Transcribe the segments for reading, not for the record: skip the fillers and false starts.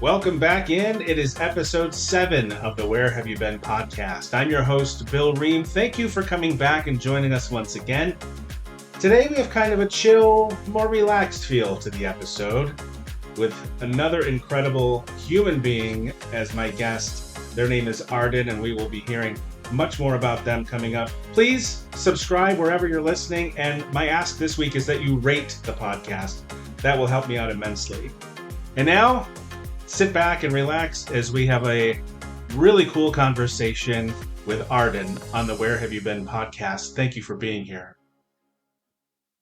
Welcome back in. It is episode 7 of the Where Have You Been podcast. I'm your host, Bill Ream. Thank you for coming back and joining us once again. Today we have kind of a chill, more relaxed feel to the episode with another incredible human being as my guest. Their name is Arden, and we will be hearing much more about them coming up. Please subscribe wherever you're listening, and my ask this week is that you rate the podcast. That will help me out immensely. And now, sit back and relax as we have a really cool conversation with Arden on the Where Have You Been podcast. Thank you for being here.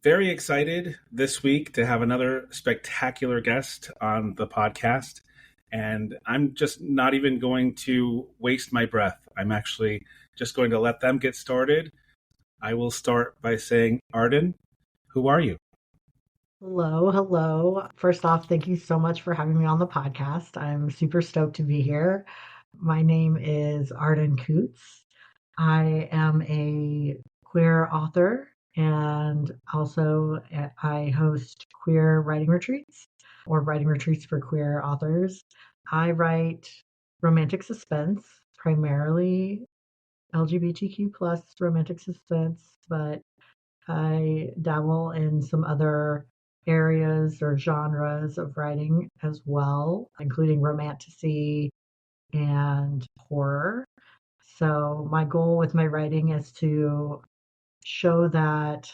Very excited this week to have another spectacular guest on the podcast. And I'm just not even going to waste my breath. I'm actually just going to let them get started. I will start by saying, Arden, who are you? Hello. First off, thank you so much for having me on the podcast. I'm super stoked to be here. My name is Arden Coutts. I am a queer author, and also I host queer writing retreats or writing retreats for queer authors. I write romantic suspense, primarily LGBTQ plus romantic suspense, but I dabble in some other areas or genres of writing as well, including romantasy and horror. So my goal with my writing is to show that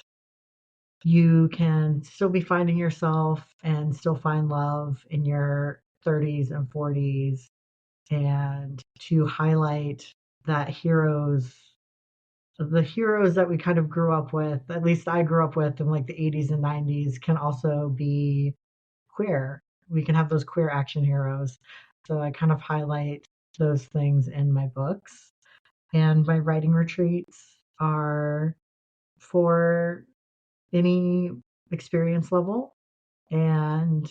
you can still be finding yourself and still find love in your 30s and 40s, and to highlight that the heroes that we kind of grew up with, at least I grew up with in like the 80s and 90s, can also be queer. We can have those queer action heroes. So I kind of highlight those things in my books. And my writing retreats are for any experience level and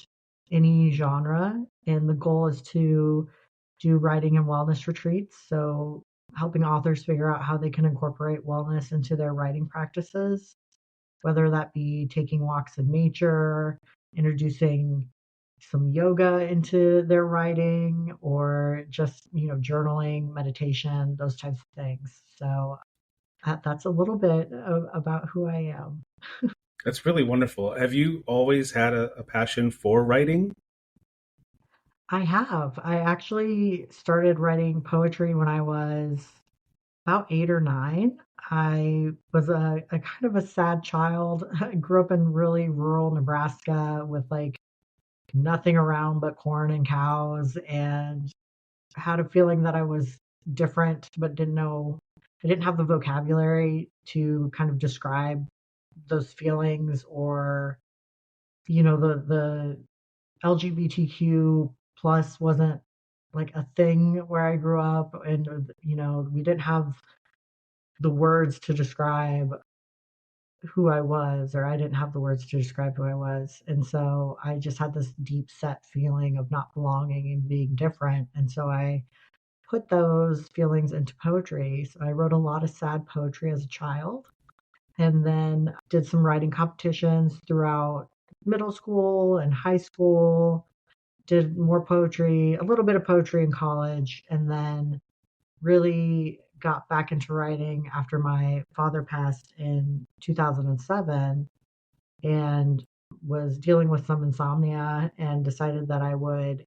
any genre. And the goal is to do writing and wellness retreats. So helping authors figure out how they can incorporate wellness into their writing practices, whether that be taking walks in nature, introducing some yoga into their writing, or just, journaling, meditation, those types of things. So that's a little bit about who I am. That's really wonderful. Have you always had a passion for writing? I have. I actually started writing poetry when I was about 8 or 9. I was a kind of a sad child. I grew up in really rural Nebraska with like nothing around but corn and cows, and had a feeling that I was different, but I didn't have the vocabulary to kind of describe those feelings, or, the LGBTQ plus wasn't like a thing where I grew up, and, we didn't have the words to describe who I was, or I didn't have the words to describe who I was. And so I just had this deep set feeling of not belonging and being different. And so I put those feelings into poetry. So I wrote a lot of sad poetry as a child, and then did some writing competitions throughout middle school and high school, did more poetry, a little bit of poetry in college, and then really got back into writing after my father passed in 2007, and was dealing with some insomnia and decided that I would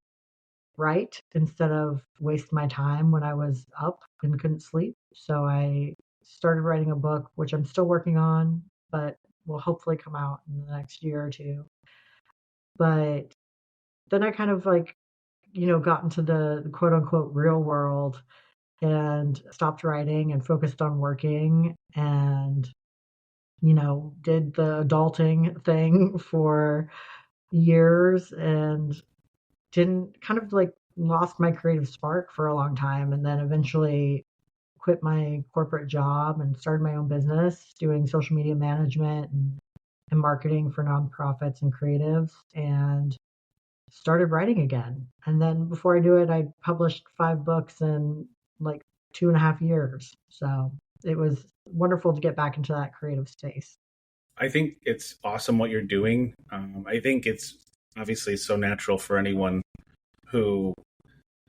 write instead of waste my time when I was up and couldn't sleep. So I started writing a book, which I'm still working on, but will hopefully come out in the next year or two. But then I kind of like, got into the quote unquote real world and stopped writing and focused on working, and, did the adulting thing for years, and didn't kind of like lost my creative spark for a long time, and then eventually quit my corporate job and started my own business doing social media management and marketing for nonprofits and creatives, and started writing again. And then before I knew it, I published 5 books in like 2.5 years. So it was wonderful to get back into that creative space. I think it's awesome what you're doing. I think it's obviously so natural for anyone who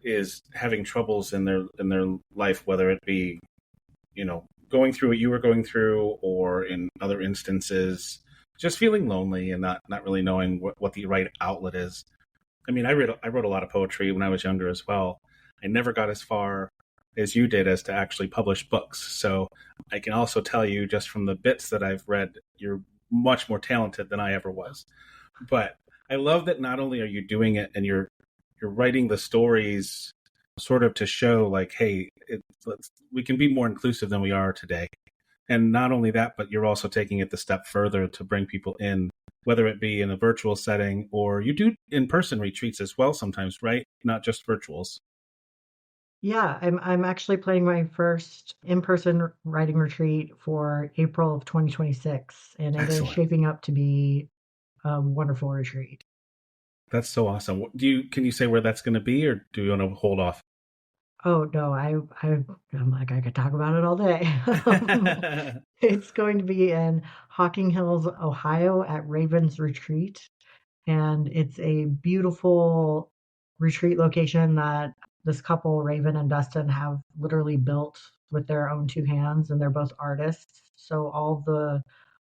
is having troubles in their life, whether it be, going through what you were going through, or in other instances, just feeling lonely and not really knowing what the right outlet is. I mean, I wrote a lot of poetry when I was younger as well. I never got as far as you did as to actually publish books. So I can also tell you, just from the bits that I've read, you're much more talented than I ever was. But I love that not only are you doing it and you're writing the stories sort of to show like, hey, we can be more inclusive than we are today. And not only that, but you're also taking it the step further to bring people in, whether it be in a virtual setting or you do in-person retreats as well sometimes, right? Not just virtuals. Yeah, I'm actually planning my first in-person writing retreat for April of 2026, and it is Excellent. shaping up to be a wonderful retreat. That's so awesome. Can you say where that's going to be, or do you want to hold off? Oh no, I'm like I could talk about it all day. Um, it's going to be in Hocking Hills, Ohio at Raven's Retreat. And it's a beautiful retreat location that this couple, Raven and Dustin, have literally built with their own two hands, and they're both artists. So all the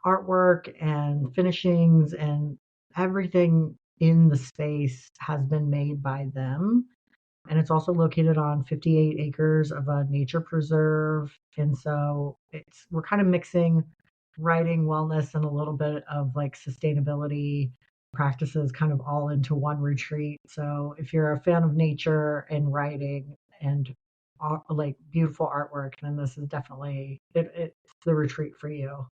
artwork and finishings and everything in the space has been made by them. And it's also located on 58 acres of a nature preserve. And so we're kind of mixing writing, wellness, and a little bit of like sustainability practices kind of all into one retreat. So if you're a fan of nature and writing and like beautiful artwork, then this is definitely it's the retreat for you.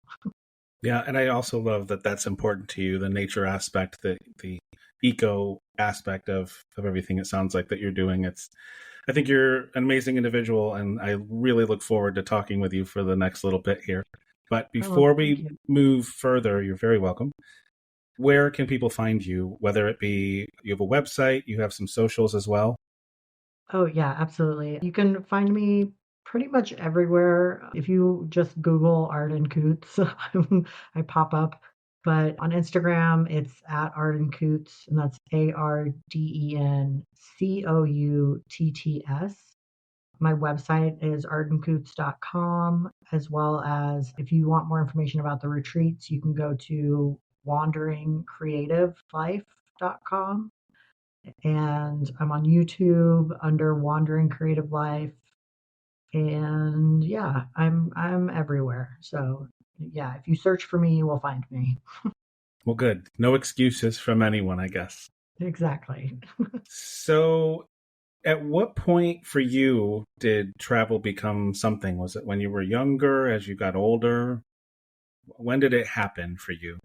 Yeah, and I also love that that's important to you, the nature aspect, the eco aspect of everything. It sounds like that you're doing. I think you're an amazing individual, and I really look forward to talking with you for the next little bit here. But Oh, before thank we you. move further, you're very welcome. Where can people find you? Whether it be you have a website, you have some socials as well. Oh, yeah, absolutely. You can find me pretty much everywhere. If you just Google Arden Coutts, I pop up. But on Instagram, it's at Arden Coutts, and that's ArdenCoutts. My website is ardencouts.com, as well as if you want more information about the retreats, you can go to wanderingcreativelife.com. And I'm on YouTube under Wandering Creative Life. And yeah, I'm everywhere. So yeah, if you search for me, you will find me. Well, good. No excuses from anyone, I guess. Exactly. So, at what point for you did travel become something? Was it when you were younger, as you got older? When did it happen for you?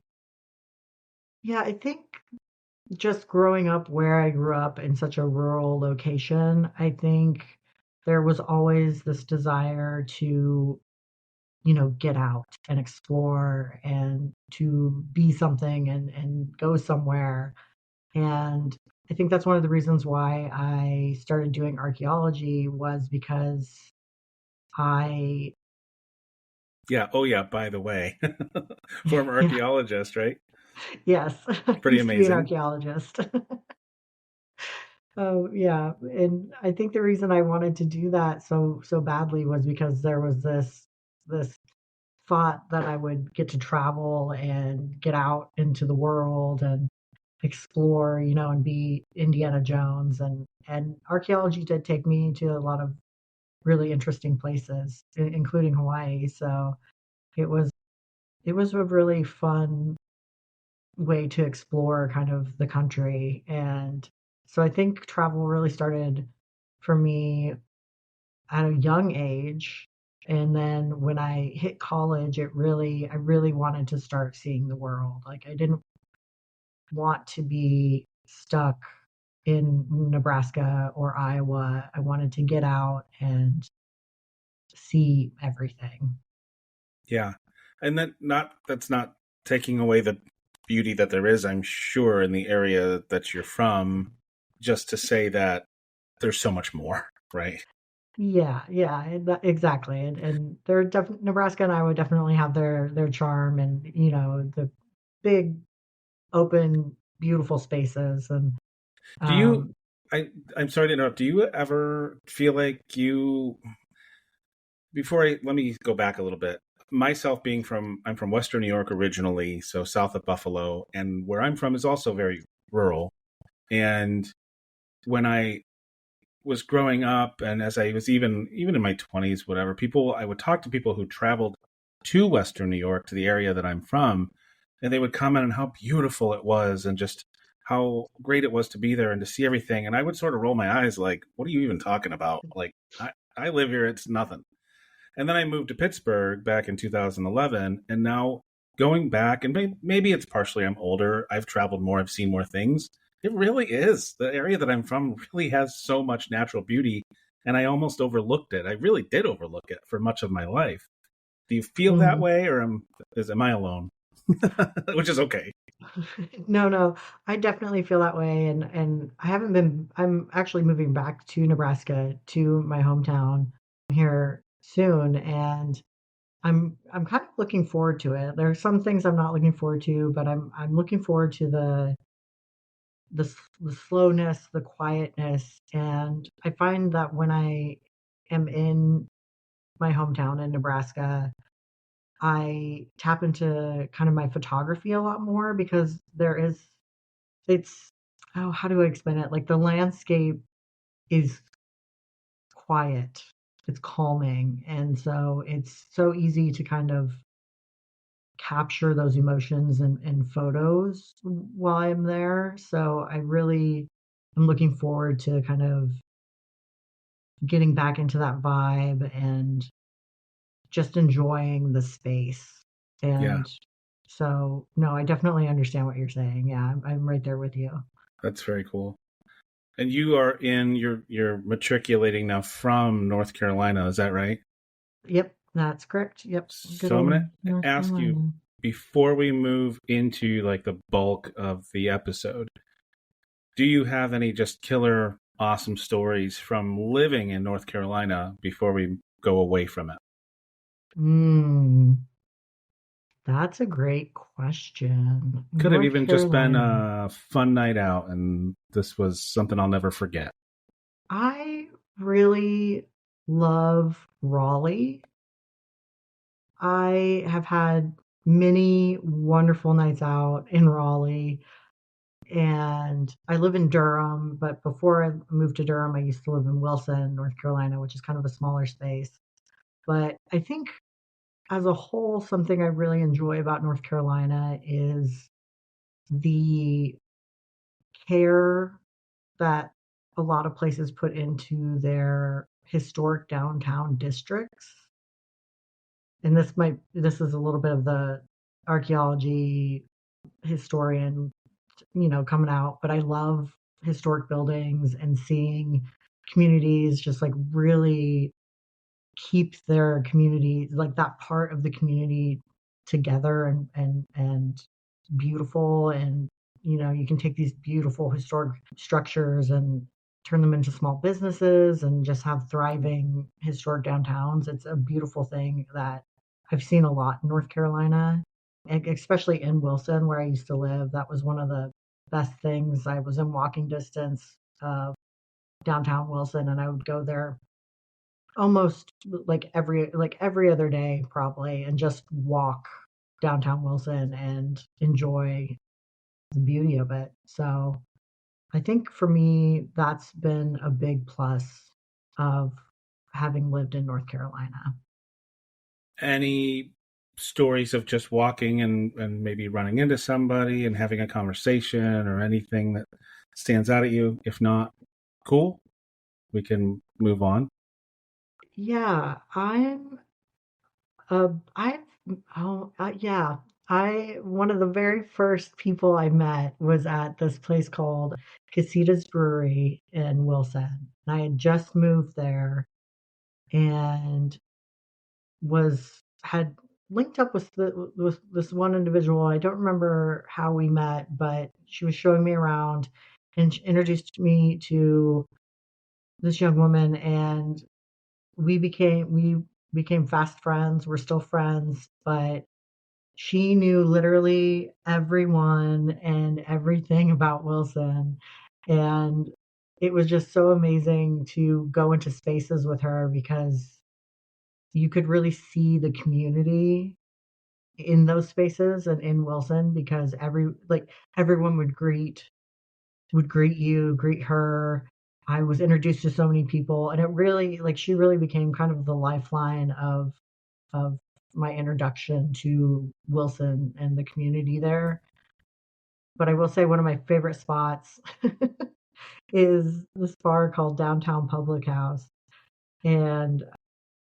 Yeah, I think just growing up where I grew up in such a rural location, I think there was always this desire to, get out and explore and to be something and go somewhere. And I think that's one of the reasons why I started doing archaeology was because I, Yeah. Oh, yeah. By the way, former yeah, archaeologist, right? yes, I Pretty used to be an amazing. archaeologist. Oh, yeah. And I think the reason I wanted to do that so badly was because there was this thought that I would get to travel and get out into the world and explore, and be Indiana Jones and archaeology did take me to a lot of really interesting places, including Hawaii. So it was it was a really fun way to explore kind of the country. And so I think travel really started for me at a young age. And then when I hit college, I really wanted to start seeing the world. Like I didn't want to be stuck in Nebraska or Iowa. I wanted to get out and see everything. Yeah. And that's not taking away the beauty that there is, I'm sure, in the area that you're from, just to say that there's so much more, right? Yeah, yeah, exactly. And they're Nebraska and Iowa definitely have their charm and the big open beautiful spaces and Do you um I I'm sorry to interrupt. Do you ever feel like you before I let me go back a little bit. Myself being I'm from Western New York originally, so south of Buffalo, and where I'm from is also very rural. And when I was growing up and as I was even in my 20s, whatever, people I would talk to people who traveled to Western New York, to the area that I'm from, and they would comment on how beautiful it was and just how great it was to be there and to see everything. And I would sort of roll my eyes like, what are you even talking about? Like I live here, it's nothing. And then I moved to Pittsburgh back in 2011. And now going back, and maybe it's partially I'm older, I've traveled more, I've seen more things. It really is. The area that I'm from really has so much natural beauty. And I almost overlooked it. I really did overlook it for much of my life. Do you feel that Mm. way, or am I alone? Which is okay. No, no, I definitely feel that way, and I haven't been. I'm actually moving back to Nebraska, to my hometown here soon, and I'm kind of looking forward to it. There are some things I'm not looking forward to, but I'm looking forward to the slowness, the quietness, and I find that when I am in my hometown in Nebraska, I tap into kind of my photography a lot more because it's, oh, how do I explain it? Like the landscape is quiet, it's calming, and so it's so easy to kind of capture those emotions in photos while I'm there. So I really am looking forward to kind of getting back into that vibe and just enjoying the space. Yeah, And so, no, I definitely understand what you're saying. Yeah, I'm right there with you. that's very cool. And you are in you're matriculating now from North Carolina, is that right? Yep, that's correct. Yep, good So I'm old going to North ask you Carolina. before we move into like the bulk of the episode, do you have any just killer awesome stories from living in North Carolina before we go away from it? Mm, that's a great question. Could have North even just been Carolina. a fun night out and this was something I'll never forget. I really love Raleigh. I have had many wonderful nights out in Raleigh, and I live in Durham, but before I moved to Durham, I used to live in Wilson, North Carolina, which is kind of a smaller space. But I think as a whole, something I really enjoy about North Carolina is the care that a lot of places put into their historic downtown districts. And this is a little bit of the archaeology historian, coming out, but I love historic buildings and seeing communities just like really keep their community, like that part of the community, together and beautiful. And you can take these beautiful historic structures and turn them into small businesses and just have thriving historic downtowns. It's a beautiful thing that I've seen a lot in North Carolina, especially in Wilson where I used to live. That was one of the best things. I was in walking distance of downtown Wilson, and I would go there almost like every other day probably, and just walk downtown Wilson and enjoy the beauty of it. So I think for me that's been a big plus of having lived in North Carolina. Any stories of just walking and maybe running into somebody and having a conversation or anything that stands out at you? If not, cool. We can move on. Yeah, I've oh yeah, I one of the very first people I met was at this place called Casitas Brewery in Wilson. And I had just moved there and was had linked up with this one individual. I don't remember how we met, but she was showing me around and she introduced me to this young woman, and we became fast friends. We're still friends, but she knew literally everyone and everything about Wilson. And it was just so amazing to go into spaces with her because you could really see the community in those spaces and in Wilson because everyone would greet you, greet her. I was introduced to so many people, and it really she really became kind of the lifeline of my introduction to Wilson and the community there. But I will say one of my favorite spots is this bar called Downtown Public House. And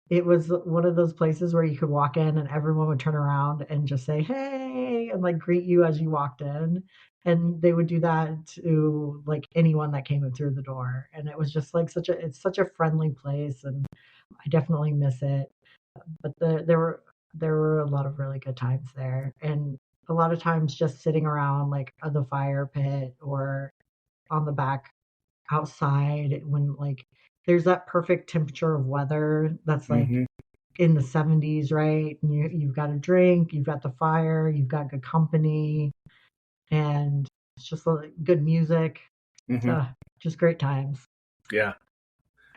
it was one of those places where you could walk in and everyone would turn around and just say, "Hey," and like greet you as you walked in. And they would do that to like anyone that came in through the door. And it was just like it's such a friendly place and I definitely miss it. But there were a lot of really good times there. And a lot of times just sitting around like the fire pit or on the back outside when like there's that perfect temperature of weather that's like Hmm. in the 70s, right? And you've got a drink, you've got the fire, you've got good company, and it's just like good music. Hmm. So just great times. Yeah.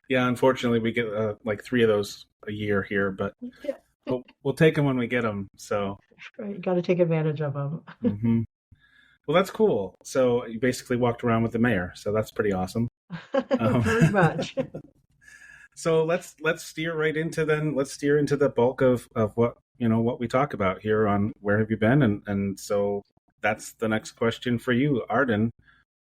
Yeah. Unfortunately, we get like three of those a year here, but Yeah, we'll take them when we get them. So, right. You got to take advantage of them. hmm, well, that's cool. So you basically walked around with the mayor. So that's pretty awesome. Um, Pretty much. so let's steer right into then. Let's steer into the bulk of what what we talk about here on where have you been, and so that's the next question for you, Arden.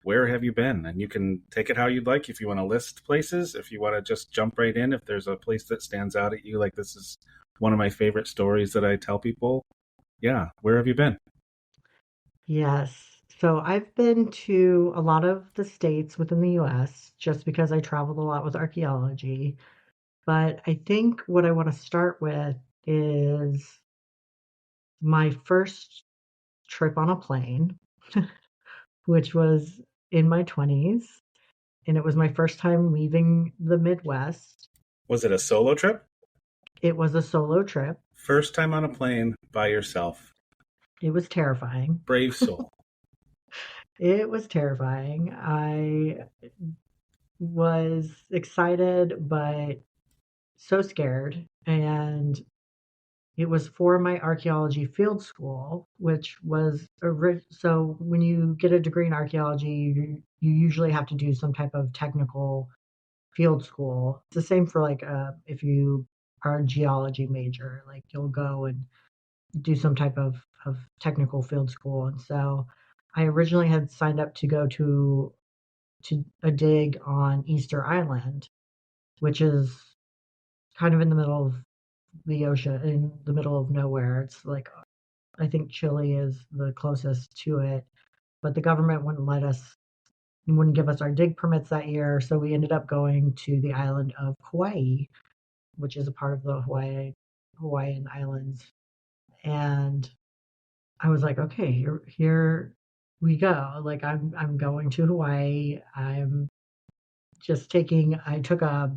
Where have you been? And you can take it how you'd like. If you want to list places, if you want to just jump right in, if there's a place that stands out at you, like this is one of my favorite stories that I tell people. Yeah, where have you been? Yes. So I've been to a lot of the states within the US just because I traveled a lot with archaeology. But I think what I want to start with is my first trip on a plane, which was in my 20s. And it was my first time leaving the Midwest. Was it a solo trip? It was a solo trip. First time on a plane by yourself. It was terrifying. Brave soul. It was terrifying. I was excited, but so scared. And it was for my archaeology field school, which was so when you get a degree in archaeology, you usually have to do some type of technical field school. It's the same for like if you are a geology major, like you'll go and do some type of technical field school. And so I originally had signed up to go to a dig on Easter Island, which is kind of in the middle of the ocean, in the middle of nowhere. It's like I think Chile is the closest to it, but the government wouldn't give us our dig permits that year, so we ended up going to the island of Hawaii, which is a part of the Hawaiian Islands. And I was like, okay, here we go. Like I'm going to Hawaii. I'm just taking I took a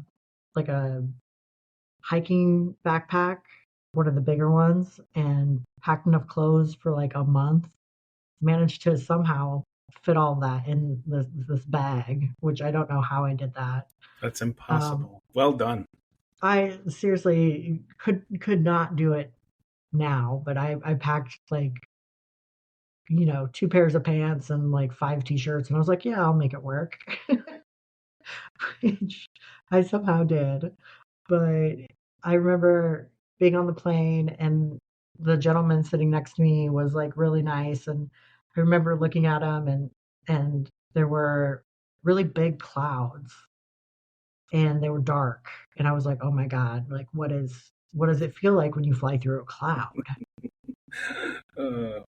hiking backpack, one of the bigger ones, and packed enough clothes for like a month. Managed to somehow fit all of that in this bag, which I don't know how I did that. That's Um, impossible. Well done. I seriously could not do it now, but I packed like two pairs of pants and like five t-shirts, and I was like, yeah, I'll make it work, which I somehow did. But I remember being on the plane and the gentleman sitting next to me was like really nice, and I remember looking at him and there were really big clouds and they were dark, and I was like, "Oh my God, like what does it feel like when you fly through a cloud?" Uh,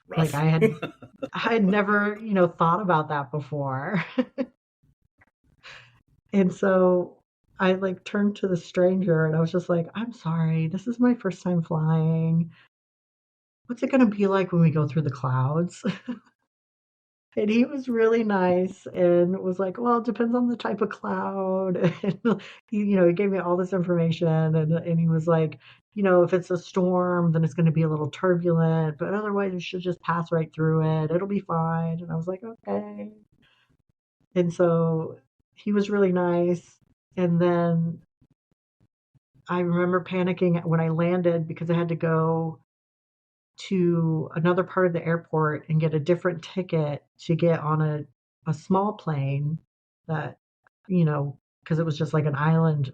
Like rough. I had never, thought about that before. And so I like turned to the stranger and I was just like, "I'm sorry, this is my first time flying. What's it going to be like when we go through the clouds?" And he was really nice and was like, "Well, it depends on the type of cloud." And he gave me all this information and he was like, if it's a storm, then it's going to be a little turbulent, but otherwise you should just pass right through it. It'll be fine. And I was like, "Okay." And so he was really nice. And then I remember panicking when I landed because I had to go to another part of the airport and get a different ticket to get on a small plane that, you know, because it was just like an island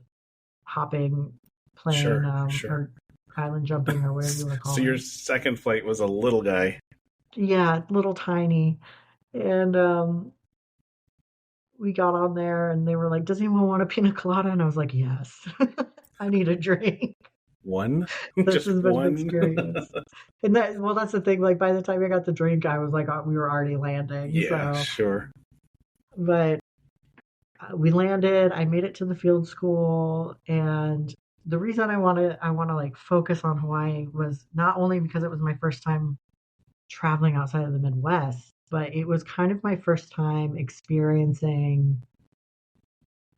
hopping plane, Sure, sure. or island jumping or whatever you want to So call your it. second flight was a little guy. Yeah, little tiny. And we got on there and they were like, "Does anyone want a pina colada?" And I was like, "Yes, I need a drink." One? This Just has been an one? experience. And that, well, that's the thing. Like by the time I got the drink, I was like, we were already landing. Yeah, So, sure. but we landed. I made it to the field school, and the reason I want to like focus on Hawaii was not only because it was my first time traveling outside of the Midwest, but it was kind of my first time experiencing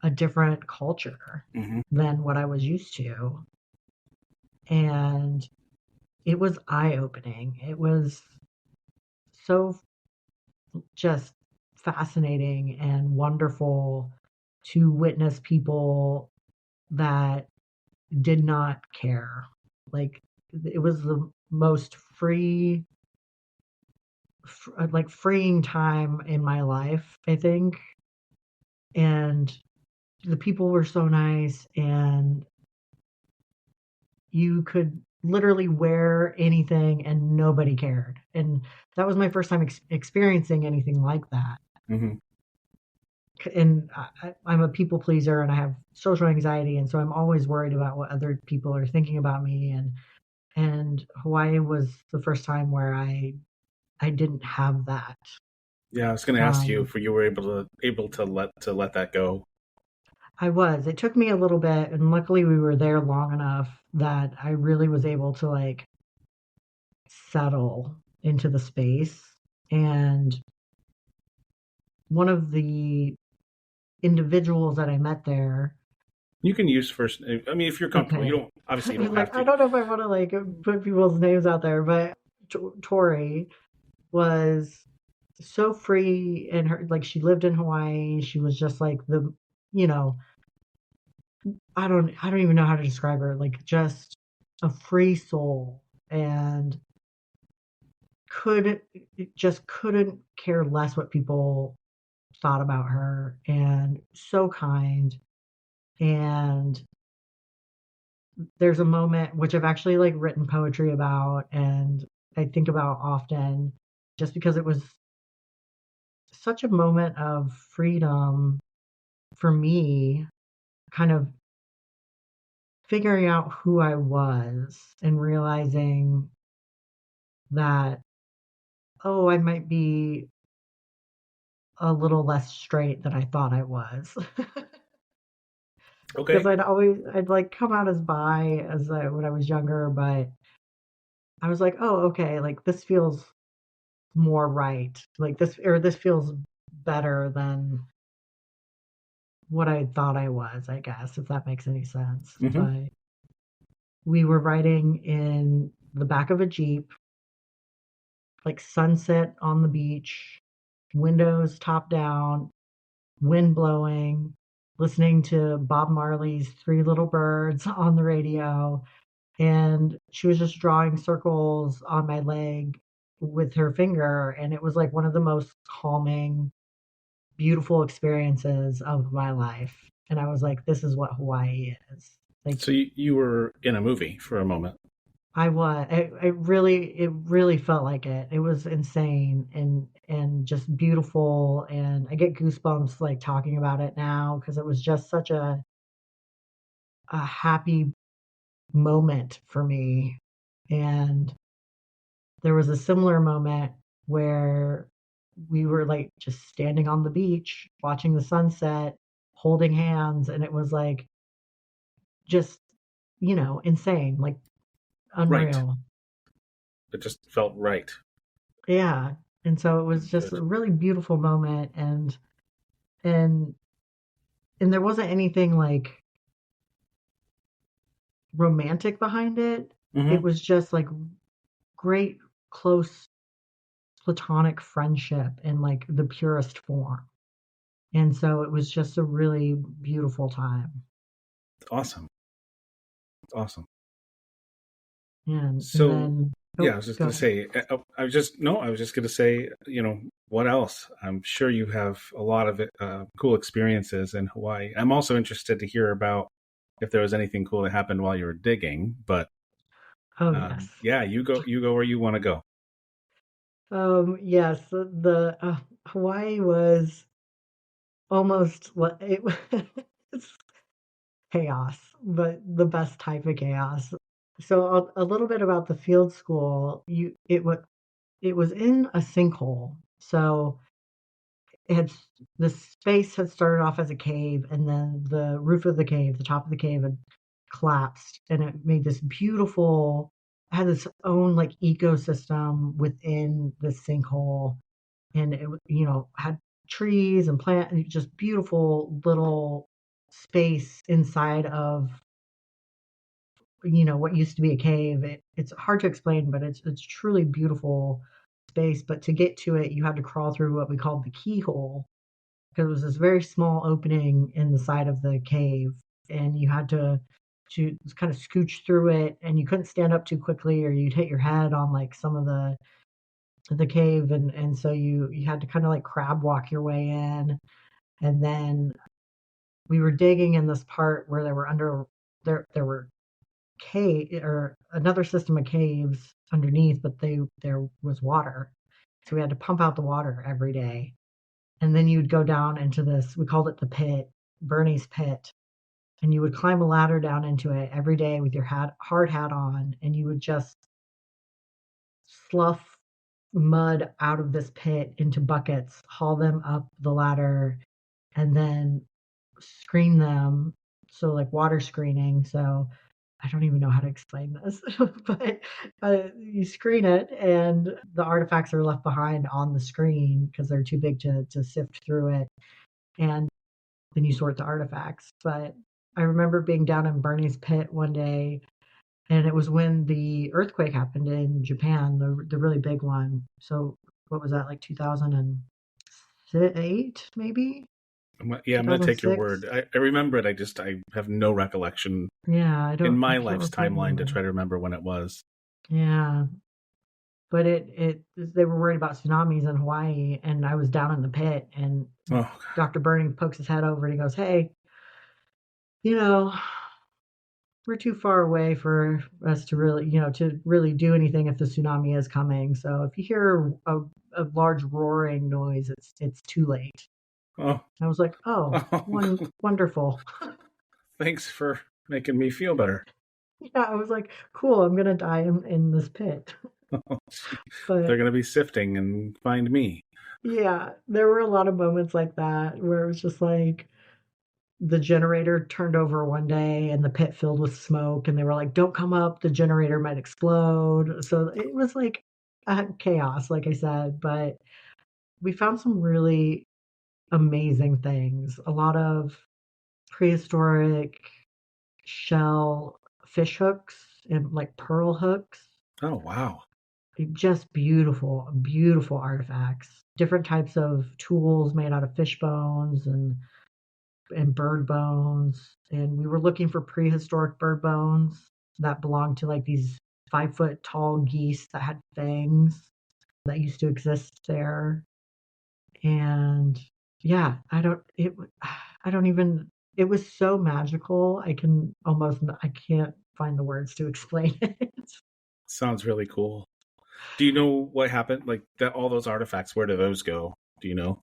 a different culture Hmm. than what I was used to. And it was eye opening. It was so just fascinating and wonderful to witness people that did not care. Like it was the most like freeing time in my life, I think. And the people were so nice, and you could literally wear anything and nobody cared. And that was my first time experiencing anything like that. Hmm. And I'm a people pleaser and I have social anxiety, and so I'm always worried about what other people are thinking about me. And Hawaii was the first time where I didn't have that. Yeah, I was going to ask you Um, if you were able to let that go. I was. It took me a little bit, and luckily we were there long enough that I really was able to like settle into the space. And one of the individuals that I met there, You can use first. I mean, if you're comfortable, you okay, don't. Obviously, you don't have like I to. don't know if I want to like put people's names out there, but Tori was so free, and her like she lived in Hawaii. She was just like the, you know, I don't even know how to describe her. Like just a free soul, and could just couldn't care less what people thought about her, and so kind. And there's a moment which I've actually like written poetry about and I think about often, just because it was such a moment of freedom for me, kind of figuring out who I was and realizing that, oh, I might be a little less straight than I thought I was. Because Okay. I'd like come out as bi when I was younger, but I was like, oh, okay, like this feels more right. Like this feels better than what I thought I was, I guess, if that makes any sense. Hmm. But we were riding in the back of a Jeep, like sunset on the beach, windows top down, wind blowing, listening to Bob Marley's Three Little Birds on the radio. And she was just drawing circles on my leg with her finger. And it was like one of the most calming, beautiful experiences of my life. And I was like, this is what Hawaii is. Like So you were in a movie for a moment. it really felt like it. It was insane and just beautiful. And I get goosebumps like talking about it now because it was just such a happy moment for me. And there was a similar moment where we were like just standing on the beach, watching the sunset, holding hands, and it was like just, insane, like Right. unreal. It just felt right. Yeah. And so it was just Good. a really beautiful moment, and and there wasn't anything like romantic behind it. It Hmm. was just like great, close platonic friendship in like the purest form. And so it was just a really beautiful time. Awesome. Awesome. And So, then, yeah, I oh, was just go going to ahead. say, I was just, no, I was just going to say, what else? I'm sure you have a lot of cool experiences in Hawaii. I'm also interested to hear about if there was anything cool that happened while you were digging, but Oh, yes. yeah, you go where you want to go. Yes, Hawaii was almost what it was chaos, but the best type of chaos. So a little bit about the field school. It was in a sinkhole. So it had the space had started off as a cave, and then the roof of the cave, the top of the cave, had collapsed, and it made this beautiful. Had its own like ecosystem within the sinkhole, and had trees and plant and just beautiful little space inside of what used to be a cave. It's hard to explain, but it's truly beautiful space. But to get to it, you had to crawl through what we called the keyhole, because it was this very small opening in the side of the cave, and you had to kind of scooch through it, and you couldn't stand up too quickly, or you'd hit your head on like some of the cave, and so you had to kind of like crab walk your way in. And then we were digging in this part where there were cave or another system of caves underneath, but there was water, so we had to pump out the water every day. And then you'd go down into this, we called it the pit, Bernie's pit, and you would climb a ladder down into it every day with your hard hat on, and you would just slough mud out of this pit into buckets, haul them up the ladder, and then screen them. So like water screening. So I don't even know how to explain this, but you screen it, and the artifacts are left behind on the screen because they're too big to sift through it. And then you sort the artifacts. But I remember being down in Bernie's pit one day, and it was when the earthquake happened in Japan, the really big one. So what was that, like 2008, maybe Yeah, I'm going to take your 2006? word. I remember it. I have no recollection Yeah, in I my can't life's recall timeline to either. try to remember when it was. Yeah, but it they were worried about tsunamis in Hawaii, and I was down in the pit, and Oh, Dr. Burning pokes his head over and he goes, "Hey, you know, we're too far away for us to really do anything if the tsunami is coming. So if you hear a large roaring noise, it's too late." oh, And I was like, "Oh, oh, wonderful." thanks for making me feel better. Yeah, I was like, "Cool, I'm gonna die in this pit." Oh, gee. They're But going to be sifting and find me. yeah, there were a lot of moments like that where it was just like the generator turned over one day and the pit filled with smoke, and they were like, "Don't come up, the generator might explode." So it was like chaos, like I said. But we found some really amazing things, a lot of prehistoric shell fish hooks and like pearl hooks. Oh, wow. Just beautiful, beautiful artifacts, different types of tools made out of fish bones and bird bones. And we were looking for prehistoric bird bones that belonged to like these 5 foot tall geese that had fangs that used to exist there. And yeah, I don't even, it was so magical. I can't find the words to explain it. Sounds really cool. Do you know what happened? Like that, all those artifacts, where do those go? Do you know?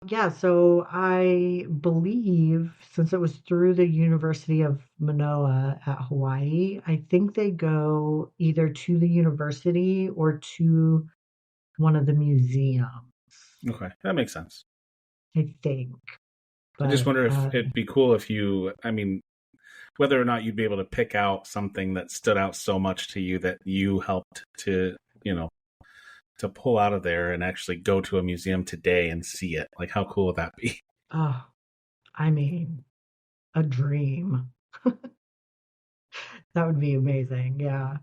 Yeah, so I believe since it was through the University of Manoa at Hawaii, I think they go either to the university or to one of the museums, Okay, that makes sense. I think. I just But wonder if it'd be cool if you, I mean, whether or not you'd be able to pick out something that stood out so much to you that you helped to, you know, to pull out of there and actually go to a museum today and see it. Like, how cool would that be? oh, I mean, a dream. That would be amazing. Yeah.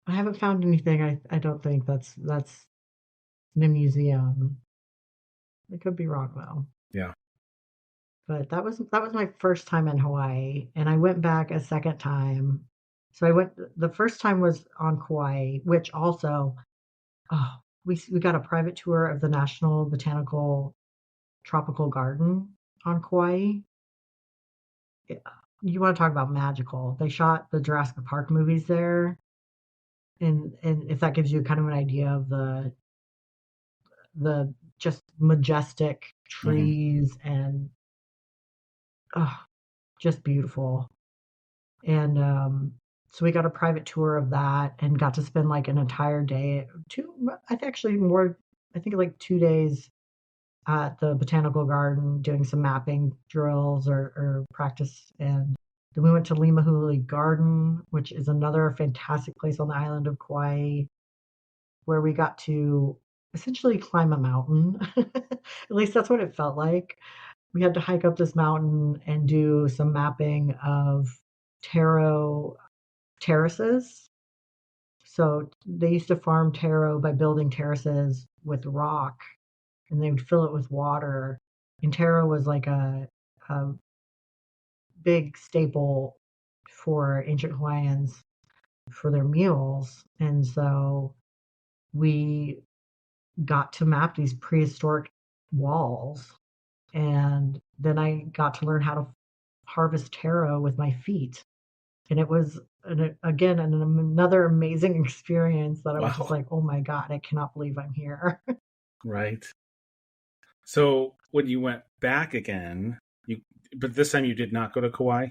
I haven't found anything. I don't think that's in a museum. I could be wrong though. Yeah. But that was my first time in Hawaii, and I went back a second time. So I went the first time was on Kauai, which also oh, we got a private tour of the National Botanical Tropical Garden on Kauai. It- You want to talk about magical. They shot the Jurassic Park movies there, and if that gives you kind of an idea of the just majestic Hmm. trees and oh, just beautiful. And so we got a private tour of that and got to spend like an entire day, I think actually more, I think like 2 days at the botanical garden doing some mapping drills or practice. And then we went to Limahuli Garden, which is another fantastic place on the island of Kauai, where we got to essentially climb a mountain. At least that's what it felt like. We had to hike up this mountain and do some mapping of taro terraces. So they used to farm taro by building terraces with rock, and they would fill it with water. And taro was like a big staple for ancient Hawaiians for their meals. And so we got to map these prehistoric walls. And then I got to learn how to harvest taro with my feet. And it was, again, another amazing experience that I was just Wow. like, oh my God, I cannot believe I'm here. Right. So when you went back again, but this time you did not go to Kauai?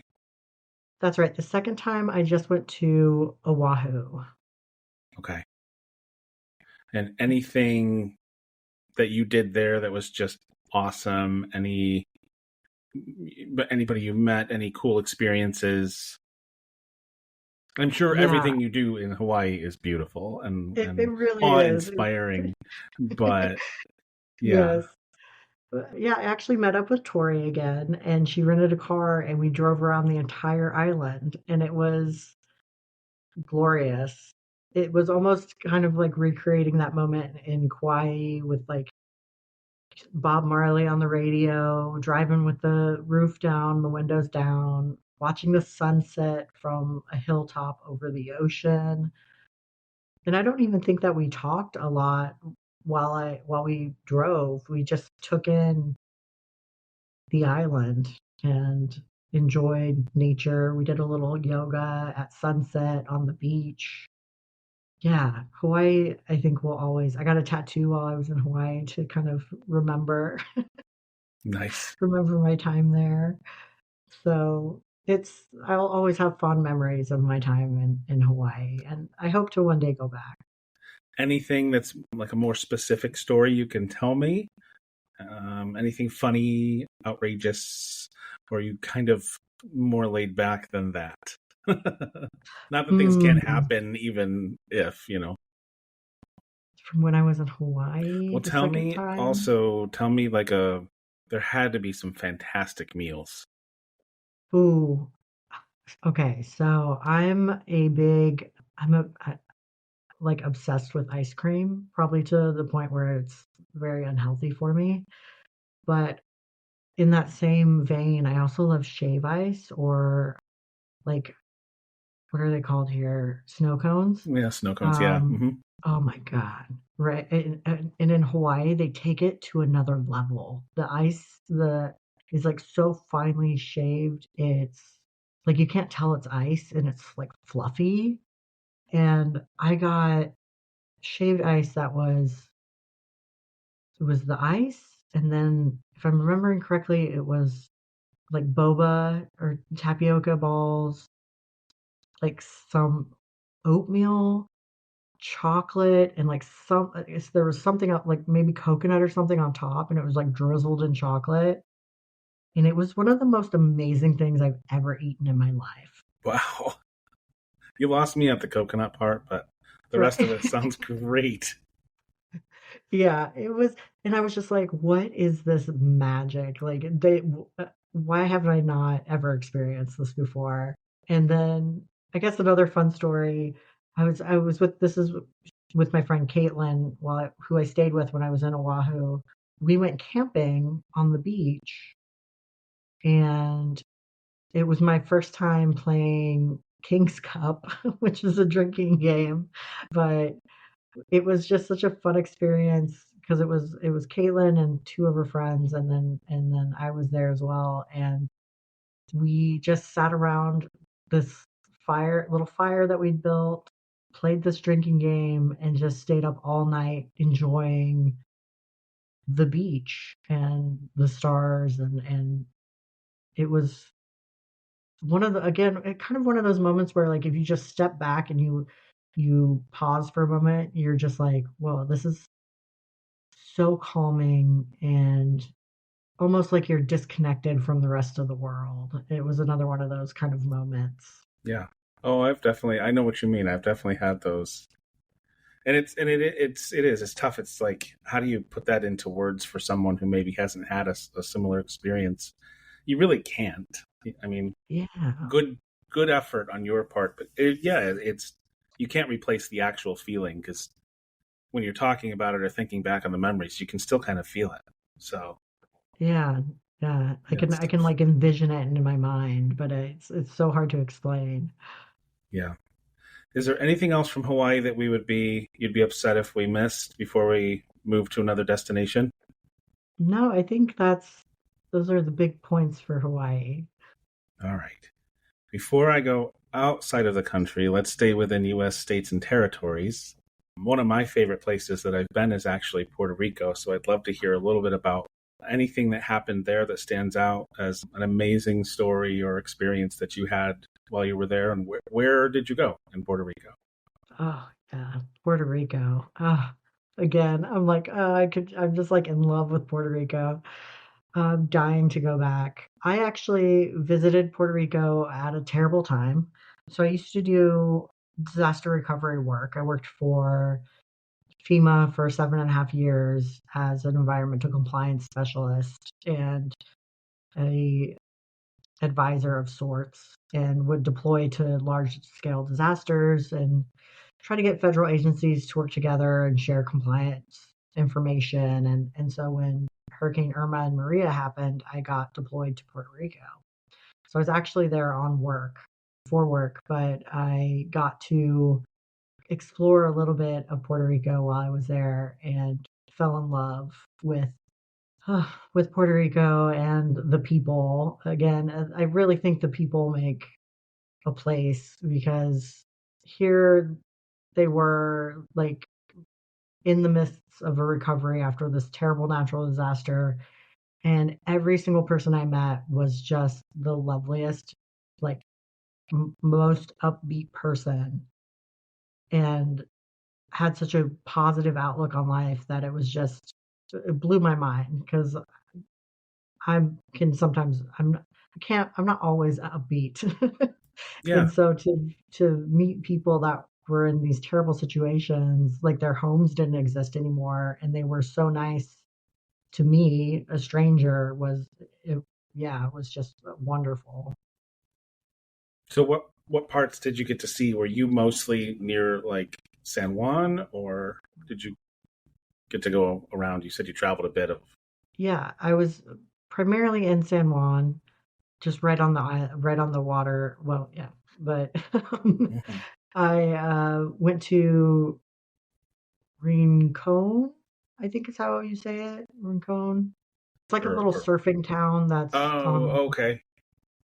That's right. The second time I just went to Oahu. Okay. And anything that you did there that was just awesome? But anybody you met, any cool experiences? I'm sure Yeah, everything you do in Hawaii is beautiful it and really is. awe-inspiring, but yeah, Yes. Yeah, I actually met up with Tori again, and she rented a car, and we drove around the entire island, and it was glorious. It was almost kind of like recreating that moment in Kauai with like Bob Marley on the radio, driving with the roof down, the windows down, watching the sunset from a hilltop over the ocean. And I don't even think that we talked a lot while we drove. We just took in the island and enjoyed nature. We did a little yoga at sunset on the beach. Yeah, Hawaii, I think will always. I got a tattoo while I was in Hawaii to kind of nice. remember my time there. So I'll always have fond memories of my time in Hawaii, and I hope to one day go back. Anything that's like a more specific story you can tell me? Anything funny, outrageous, or you kind of more laid back than that? Not that things can't Hmm. happen, even if, you know. From when I was in Hawaii Well, the second time. tell me like there had to be some fantastic meals. Ooh, okay. So like obsessed with ice cream, probably to the point where it's very unhealthy for me. But in that same vein, I also love shave ice or like what are they called here? Snow cones. Yeah, snow cones, yeah. Um, Hmm. oh my God. Right. And in Hawaii, they take it to another level. The ice, the is like so finely shaved. It's like you can't tell it's ice and it's like fluffy. And I got shaved ice that it was the ice. And then if I'm remembering correctly, it was like boba or tapioca balls, like some oatmeal chocolate and like there was something up like maybe coconut or something on top and it was like drizzled in chocolate and it was one of the most amazing things I've ever eaten in my life. Wow. You lost me at the coconut part, but the rest Right. of it sounds great. Yeah, it was, and I was just like, what is this magic? Like why haven't I not ever experienced this before? And then I guess another fun story, I was with this is with my friend Caitlin who I stayed with when I was in Oahu. We went camping on the beach and it was my first time playing King's Cup, which is a drinking game, but it was just such a fun experience because it was Caitlin and two of her friends, and then I was there as well, and we just sat around this little fire that we'd built, played this drinking game, and just stayed up all night enjoying the beach and the stars, and it was one of the again kind of one of those moments where, like, if you just step back and you pause for a moment, you're just like, whoa, this is so calming, and almost like you're disconnected from the rest of the world. It was another one of those kind of moments. Yeah. Oh, I know what you mean. I've definitely had those. And it's tough. It's like, how do you put that into words for someone who maybe hasn't had a similar experience? You really can't. I mean, Yeah. good good effort on your part, but it's you can't replace the actual feeling, because when you're talking about it or thinking back on the memories, you can still kind of feel it. So Yeah. Yeah. I yeah, can it's I can tough. like envision it in my mind, but it's so hard to explain. Yeah. Is there anything else from Hawaii that you'd be upset if we missed before we move to another destination? No, I think those are the big points for Hawaii. All right. Before I go outside of the country, let's stay within U.S. states and territories. One of my favorite places that I've been is actually Puerto Rico, so I'd love to hear a little bit about anything that happened there that stands out as an amazing story or experience that you had while you were there, and where did you go in Puerto Rico? Oh, yeah, Puerto Rico. Again, I'm like, I'm just like in love with Puerto Rico. I'm dying to go back. I actually visited Puerto Rico at a terrible time. So I used to do disaster recovery work. I worked for FEMA for 7.5 years as an environmental compliance specialist and a advisor of sorts, and would deploy to large scale disasters and try to get federal agencies to work together and share compliance information. And so when Hurricane Irma and Maria happened, I got deployed to Puerto Rico. So I was actually there on work for work, but I got to explore a little bit of Puerto Rico while I was there and fell in love with with Puerto Rico and the people. Again, I really think the people make a place, because here they were like in the midst of a recovery after this terrible natural disaster, and every single person I met was just the loveliest, like most upbeat person, and had such a positive outlook on life that it blew my mind, because I can sometimes I'm not always upbeat. Yeah. And so to meet people that were in these terrible situations, like their homes didn't exist anymore, and they were so nice to me, a stranger, it, yeah, it was just wonderful. So what parts did you get to see? Were you mostly near like San Juan, or did you get to go around? You said you traveled a bit of. Yeah, I was primarily in San Juan, just right on the water. Well, yeah, but Mhm. I went to Rincon, I think is how you say it. Rincon. It's like a little Or surfing town that's on the oh, okay,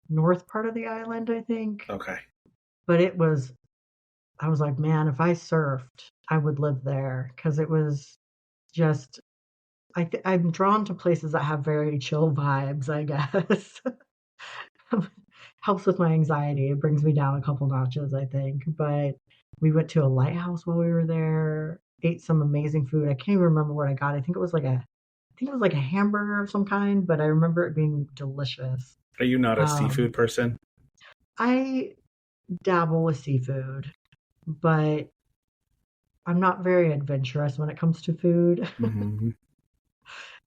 north part of the island, I think. okay, But I was like, man, if I surfed, I would live there, because it was just, I'm drawn to places that have very chill vibes, I guess. Helps with my anxiety. It brings me down a couple notches, I think. But we went to a lighthouse while we were there, ate some amazing food. I can't even remember what I got. I think it was like a hamburger of some kind, but I remember it being delicious. Are you not a Um, seafood person? I dabble with seafood, but I'm not very adventurous when it comes to food. Hmm.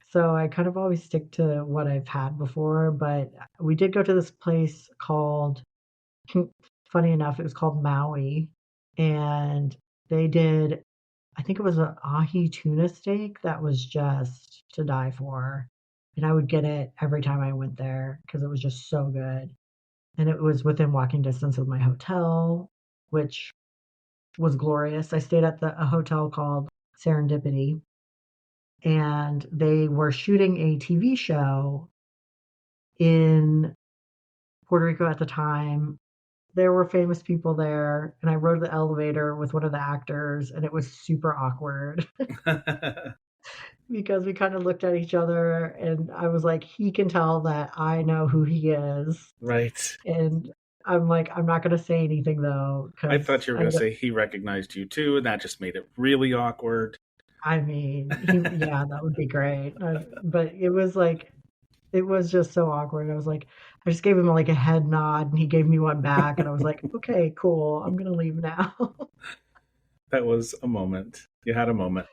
So I kind of always stick to what I've had before. But we did go to this place called, funny enough, it was called Maui. And they did, I think it was an ahi tuna steak that was just to die for. and I would get it every time I went there because it was just so good. And it was within walking distance of my hotel, which was glorious. I stayed at a hotel called Serendipity, and they were shooting a TV show in Puerto Rico at the time. There were famous people there, and I rode the elevator with one of the actors, and it was super awkward because we kind of looked at each other, and I was like, he can tell that I know who he is. Right. And I'm like, I'm not going to say anything though, I because thought you were going to say he recognized you too, and that just made it really awkward. I mean, yeah, that would be great. But it was like, it was just so awkward. I was like, I just gave him like a head nod and he gave me one back. And I was like, okay, cool. I'm going to leave now. That was a moment. You had a moment.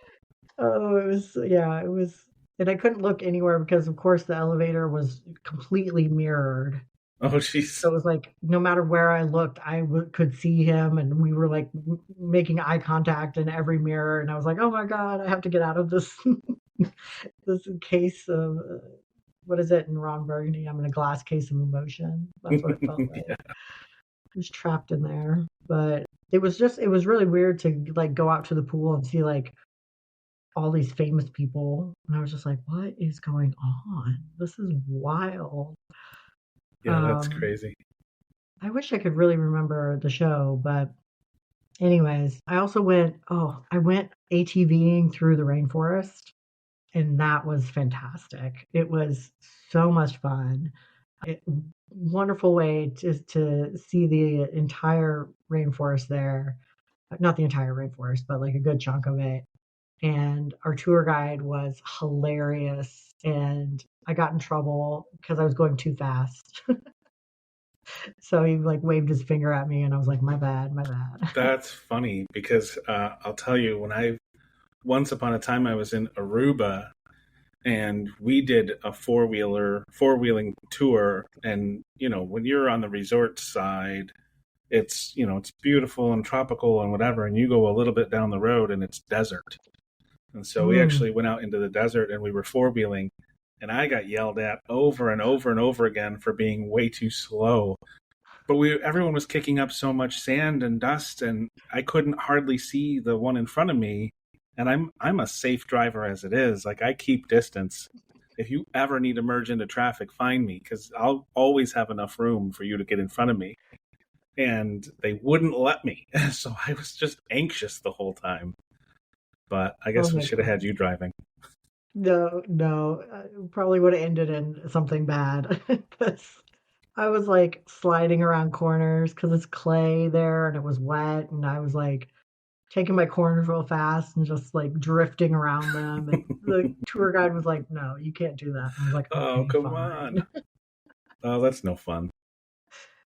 Oh, it was, yeah, it was. And I couldn't look anywhere because, of course, the elevator was completely mirrored. Oh, jeez. So it was like no matter where I looked, could see him, and we were like making eye contact in every mirror. And I was like, "Oh my god, I have to get out of this this case of what is it in Ron Burgundy? I'm in a glass case of emotion." That's what it felt like. Yeah. I was trapped in there, but it was really weird to like go out to the pool and see like all these famous people, and I was just like, "What is going on? This is wild." Yeah, that's Um, crazy. I wish I could really remember the show, but anyways, I also I went ATVing through the rainforest, and that was fantastic. It was so much fun. It, Wonderful way to see the entire rainforest there. Not the entire rainforest, but like a good chunk of it. And our tour guide was hilarious. And I got in trouble because I was going too fast. So he like waved his finger at me, and I was like, my bad, my bad. That's funny because I'll tell you, once upon a time, I was in Aruba and we did a four wheeling tour. And, when you're on the resort side, it's beautiful and tropical and whatever. And you go a little bit down the road and it's desert. And so we Mm. actually went out into the desert and we were four wheeling. And I got yelled at over and over and over again for being way too slow. But everyone was kicking up so much sand and dust, and I couldn't hardly see the one in front of me. And I'm a safe driver as it is. Like, I keep distance. If you ever need to merge into traffic, find me because I'll always have enough room for you to get in front of me. And they wouldn't let me, so I was just anxious the whole time. But I Oh guess we my should have had gosh. you driving. No, no, probably would have ended in something bad. 'Cause I was like sliding around corners because it's clay there and it was wet, and I was like taking my corners real fast and just like drifting around them. And the tour guide was like, "No, you can't do that." And I was like, Oh, "Okay, come on. fine." Oh, that's no fun.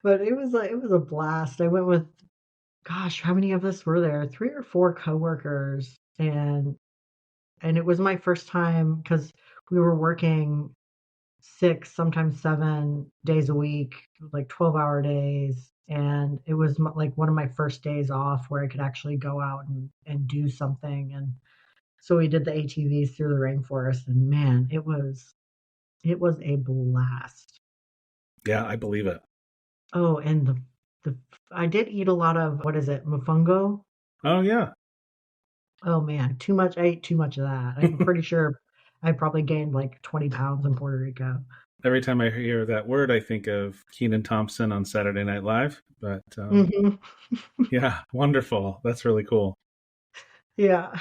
But it was a blast. I went with, gosh, how many of us were there? Three or four coworkers, and it was my first time because we were working 6, sometimes 7 days a week, like 12-hour days. And it was like one of my first days off where I could actually go out and do something. And so we did the ATVs through the rainforest, and man, it was a blast. Yeah, I believe it. Oh, and the I did eat a lot of, what is it, mofongo? Oh, yeah. Oh man, too much. I ate too much of that. I'm pretty sure I probably gained like 20 pounds in Puerto Rico. Every time I hear that word, I think of Keenan Thompson on Saturday Night Live. But Hmm. yeah, wonderful. That's really cool. Yeah.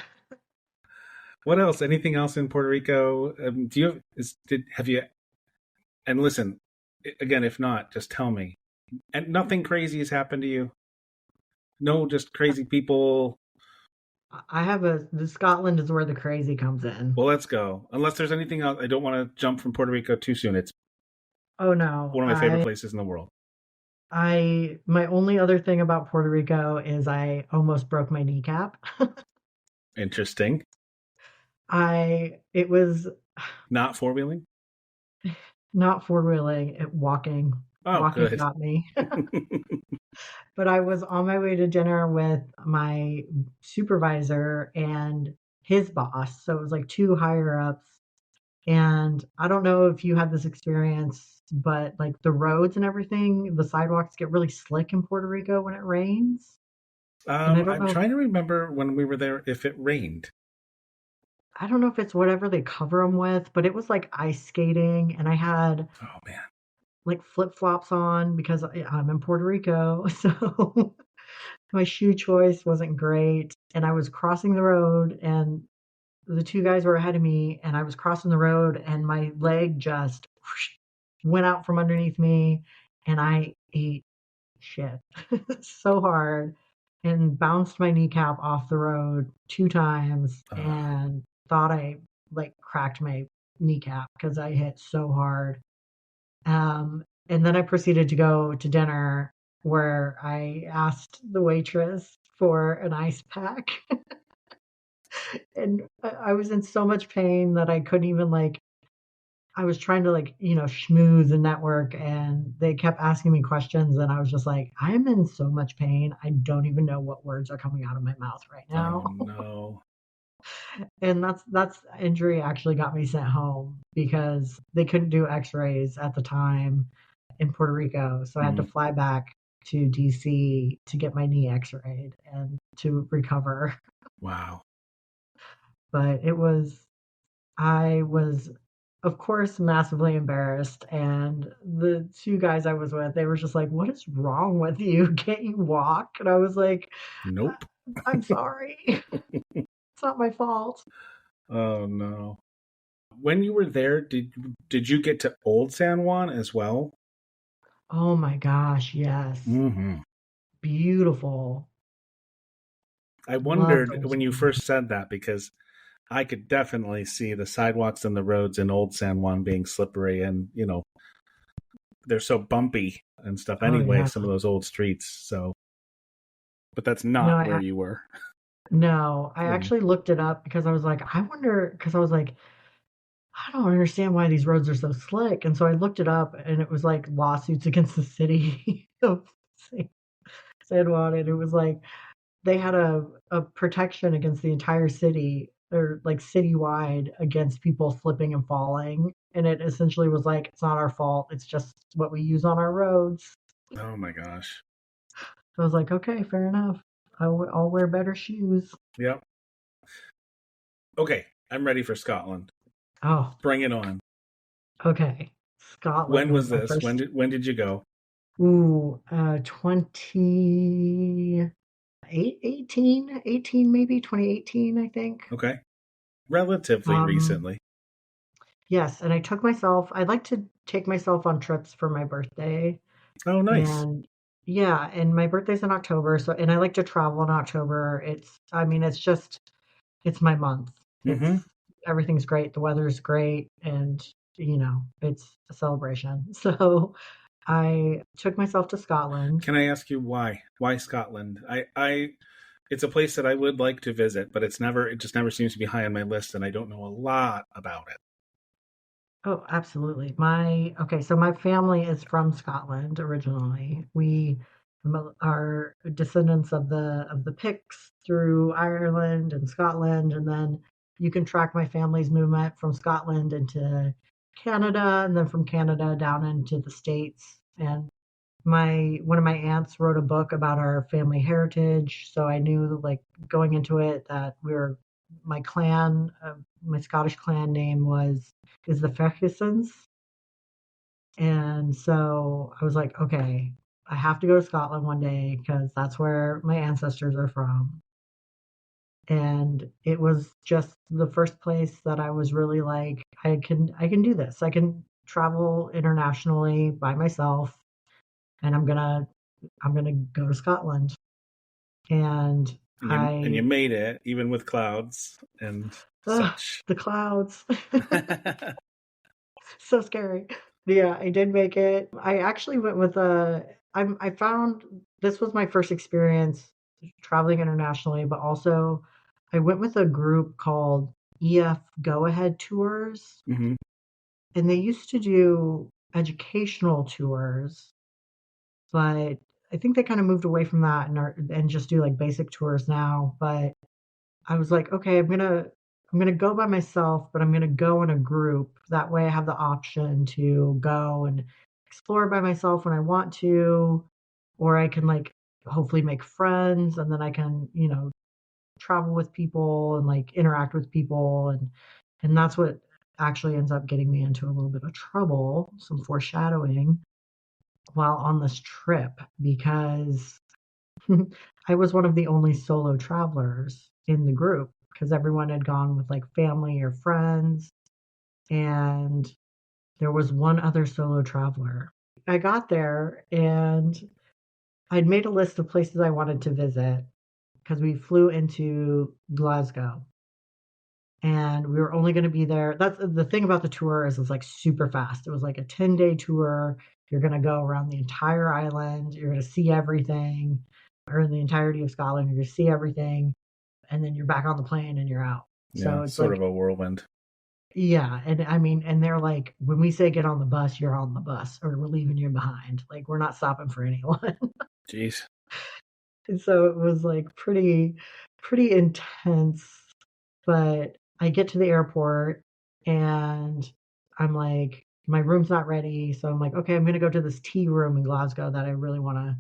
What else? Anything else in Puerto Rico? Do you have you? And listen, again, if not, just tell me. And nothing crazy has happened to you. No, just crazy people. I have the Scotland is where the crazy comes in. Well, let's go. Unless there's anything else, I don't want to jump from Puerto Rico too soon. It's Oh no, one of my favorite places in the world. my only other thing about Puerto Rico is I almost broke my kneecap. Interesting. It was Not four wheeling. not four-wheeling, walking. Oh, Walking good. got me. But I was on my way to dinner with my supervisor and his boss. So it was like two higher ups. And I don't know if you had this experience, but like the roads and everything, the sidewalks get really slick in Puerto Rico when it rains. And I'm trying to remember when we were there if it rained. I don't know if it's whatever they cover them with, but it was like ice skating, and I had Oh man. like flip-flops on because I'm in Puerto Rico. So my shoe choice wasn't great, and I was crossing the road, and the two guys were ahead of me, and I was crossing the road, and my leg just whoosh, went out from underneath me, and I ate shit so hard and bounced my kneecap off the road two times Uh, and thought I like cracked my kneecap because I hit so hard. And then I proceeded to go to dinner where I asked the waitress for an ice pack. And I was in so much pain that I couldn't even like, I was trying to like, schmooze the network, and they kept asking me questions, and I was just like, I'm in so much pain. I don't even know what words are coming out of my mouth right oh now. no. And that's injury actually got me sent home because they couldn't do x-rays at the time in Puerto Rico. So I had to Mhm. fly back to DC to get my knee x-rayed and to recover. Wow. But I was, of course, massively embarrassed. And the two guys I was with, they were just like, "What is wrong with you? Can't you walk?" And I was like, Nope. "I'm sorry. It's not my fault." Oh no. When you were there, did you get to Old San Juan as well? Oh my gosh, yes. Hmm. Beautiful. I Loved wondered Old when you Town. first said that because I could definitely see the sidewalks and the roads in Old San Juan being slippery and, they're so bumpy and stuff Oh anyway, yeah. some of those old streets. So, but that's No, not where I you were. no, I Yeah. actually looked it up because I was like, I wonder, because I was like, I don't understand why these roads are so slick. And so I looked it up, and it was like lawsuits against the city of San Juan, and it was like they had a protection against the entire city, or like citywide, against people slipping and falling. And it essentially was like, it's not our fault. It's just what we use on our roads. Oh my gosh. So I was like, okay, fair enough. I'll wear better shoes. Yep. Okay, I'm ready for Scotland. Oh, Bring it on. okay. When Scotland was was my this? first. When did you go? Ooh, 18 maybe, 2018, I think. Okay. Relatively Um, recently. yes, and I like to take myself on trips for my birthday. Oh, nice. And yeah, and my birthday's in October, so and I like to travel in October. I mean, it's my month. Hmm. Everything's great, the weather's great, and it's a celebration. So I took myself to Scotland. Can I ask you why? Why Scotland? It's a place that I would like to visit, but it just never seems to be high on my list, and I don't know a lot about it. Oh, absolutely. So my family is from Scotland originally. We are descendants of the Picts through Ireland and Scotland, and then you can track my family's movement from Scotland into Canada, and then from Canada down into the States. And my one of my aunts wrote a book about our family heritage, so I knew like going into it that my clan, my Scottish clan name is the Fergusons. And so I was like, okay, I have to go to Scotland one day because that's where my ancestors are from. And it was just the first place that I was really like, I can do this. I can travel internationally by myself, and I'm gonna go to Scotland. And And you I made it, even with clouds and such. the clouds. So scary. Yeah, I did make it. I actually went with I found this was my first experience traveling internationally, but also I went with a group called EF Go Ahead Tours, Hmm. and they used to do educational tours, but I think they kind of moved away from that and just do like basic tours now. But I was like, okay, I'm gonna. I'm going to go by myself, but I'm going to go in a group. That way I have the option to go and explore by myself when I want to, or I can like hopefully make friends and then I can, travel with people and like interact with people and that's what actually ends up getting me into a little bit of trouble, some foreshadowing while on this trip because I was one of the only solo travelers in the group because everyone had gone with like family or friends, and there was one other solo traveler. I got there and I'd made a list of places I wanted to visit because we flew into Glasgow and we were only going to be there. That's the thing about the tour is it's like super fast. It was like a 10-day tour. You're going to go around the entire island. You're going to see everything, or in the entirety of Scotland. You're going to see everything, and then you're back on the plane and you're out. Yeah, So it's sort like, of a whirlwind. yeah. And I mean, and they're like, when we say get on the bus, you're on the bus, or we're leaving you behind. Like, we're not stopping for anyone. Jeez. And so it was like pretty intense. But I get to the airport and I'm like, my room's not ready. So I'm like, okay, I'm gonna go to this tea room in Glasgow that I really wanna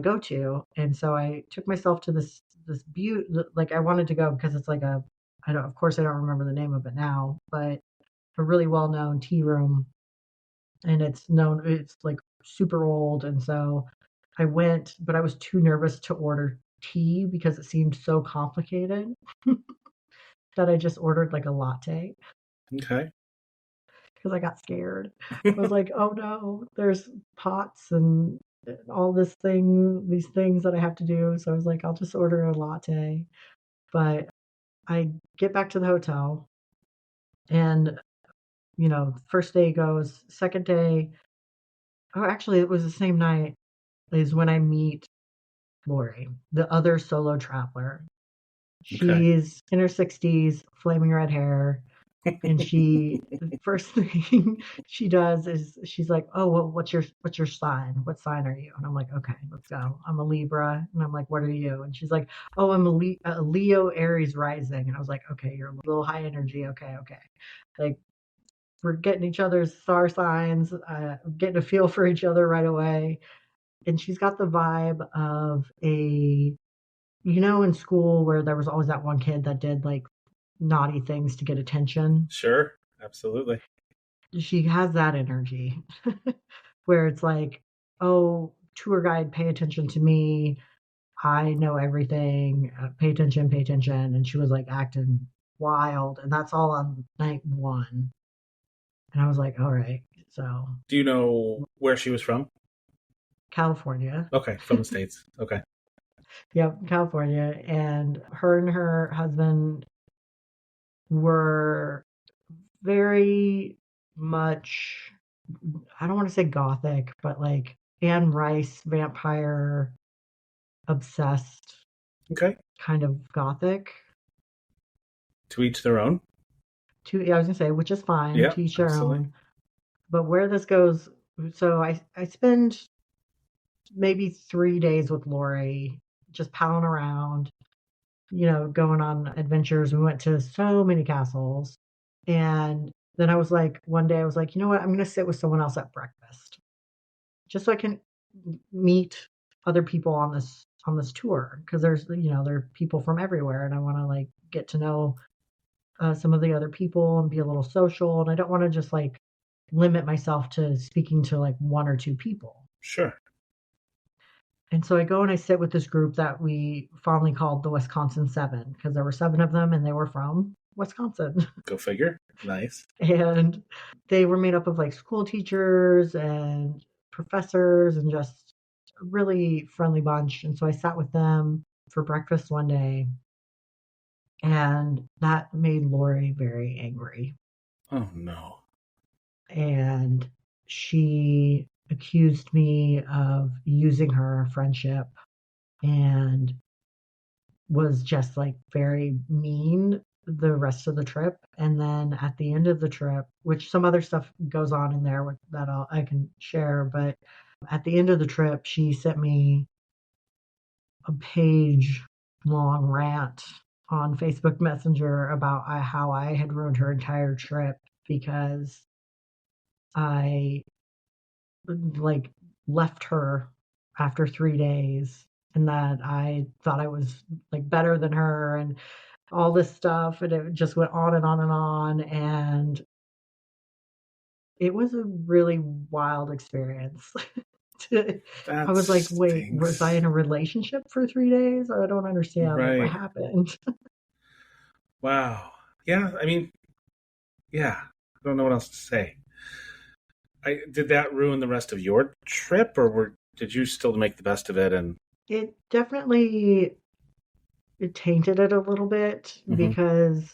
go to. And so I took myself to this like I wanted to go because it's like I don't, of course I don't remember the name of it now, but a really well known tea room, and it's like super old. And so I went, but I was too nervous to order tea because it seemed so complicated that I just ordered like a latte Okay. because I got scared. I was like, oh no, there's pots and all these things that I have to do. So I was like, I'll just order a latte. But I get back to the hotel and, first day goes, second day, oh, actually, it was the same night is when I meet Lori, the other solo traveler. Okay. She's in her 60s, flaming red hair, and the first thing she does is she's like, "Oh, well, what's your sign? What sign are you?" And I'm like, "Okay, let's go. I'm a Libra." And I'm like, "What are you?" And she's like, "Oh, I'm a Leo Aries rising." And I was like, "Okay, you're a little high energy. Okay, okay." Like, we're getting each other's star signs, getting a feel for each other right away. And she's got the vibe of in school where there was always that one kid that did like naughty things to get attention. Sure. Absolutely. She has that energy where it's like, oh, tour guide, pay attention to me. I know everything. Pay attention, pay attention. And she was like acting wild. And that's all on night one. And I was like, all right. So, Do you know where she was from? California. Okay, from the States. Okay. Yep, California. And her husband were very much, I don't want to say gothic, but like Anne Rice vampire obsessed Okay. kind of gothic. To each their own. Yeah, I was gonna say, which is fine, Yeah, to each their absolutely. own. But where this goes, so I spend maybe 3 days with Lori, just palling around, going on adventures. We went to so many castles. And then I was like, one day I was like, you know what? I'm going to sit with someone else at breakfast just so I can meet other people on this tour because there are people from everywhere and I want to like get to know some of the other people and be a little social, and I don't want to just like limit myself to speaking to like one or two people. Sure. And so I go and I sit with this group that we fondly called the Wisconsin Seven because there were seven of them and they were from Wisconsin. Go figure. Nice. And they were made up of like school teachers and professors and just a really friendly bunch. And so I sat with them for breakfast one day, and that made Lori very angry. Oh no. And she accused me of using her friendship and was just like very mean the rest of the trip. And then at the end of the trip, which some other stuff goes on in there that I can share, but at the end of the trip, she sent me a page long rant on Facebook Messenger about how I had ruined her entire trip because I like left her after 3 days and that I thought I was like better than her and all this stuff. And it just went on and on and on. And it was a really wild experience. I That was like, wait, was I stinks. in a relationship for 3 days? I don't understand. Like, what Right. happened? Wow. Yeah, I mean, yeah. I don't know what else to say. Did that ruin the rest of your trip, or did you still make the best of it? And It definitely it tainted it a little bit hmm because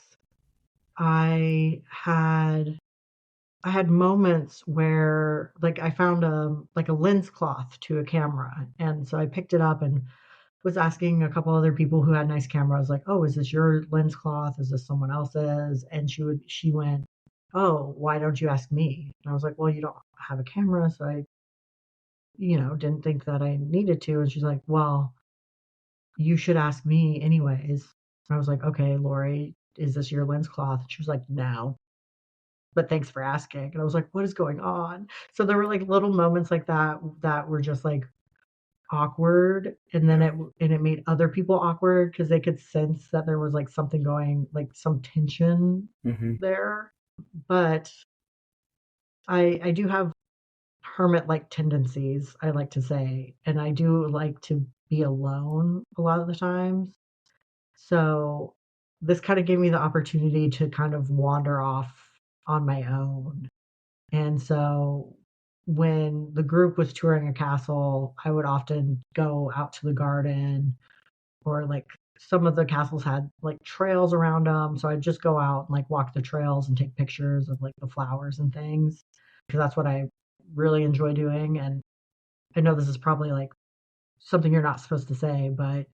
I had I had moments where like I found a lens cloth to a camera, and so I picked it up and was asking a couple other people who had nice cameras like, "Oh, is this your lens cloth? Is this someone else's?" And she went, "Oh, why don't you ask me?" And I was like, "Well, you don't have a camera, so I, didn't think that I needed to." And she's like, "Well, you should ask me anyways." And I was like, "Okay, Lori, is this your lens cloth?" And she was like, "No, but thanks for asking." And I was like, "What is going on?" So there were like little moments like that that were just like awkward, and then yeah. it made other people awkward because they could sense that there was like something going, like some tension hmm there. But I do have hermit like tendencies, I like to say, and I do like to be alone a lot of the times. So this kind of gave me the opportunity to kind of wander off on my own. And so when the group was touring a castle, I would often go out to the garden, or like some of the castles had like trails around them. So I'd just go out and like walk the trails and take pictures of like the flowers and things because that's what I really enjoy doing. And I know this is probably like something you're not supposed to say, but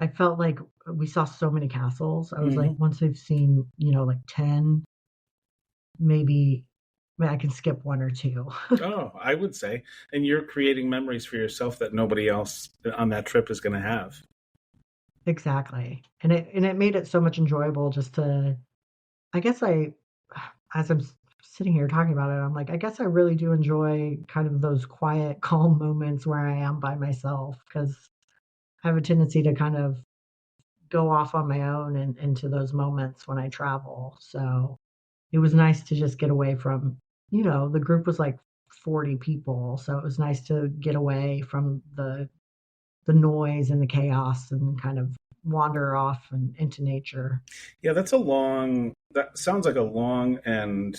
I felt like we saw so many castles. I was like, hmm once I've seen, like 10, maybe I can skip one or two. Oh, I would say, and you're creating memories for yourself that nobody else on that trip is going to have. Exactly. And it made it so much enjoyable just to I guess as I'm sitting here talking about it, I'm like, I guess I really do enjoy kind of those quiet, calm moments where I am by myself because I have a tendency to kind of go off on my own and into those moments when I travel. So it was nice to just get away from, the group was like 40 people. So it was nice to get away from the noise and the chaos and kind of wander off and into nature. Yeah, that sounds like a long and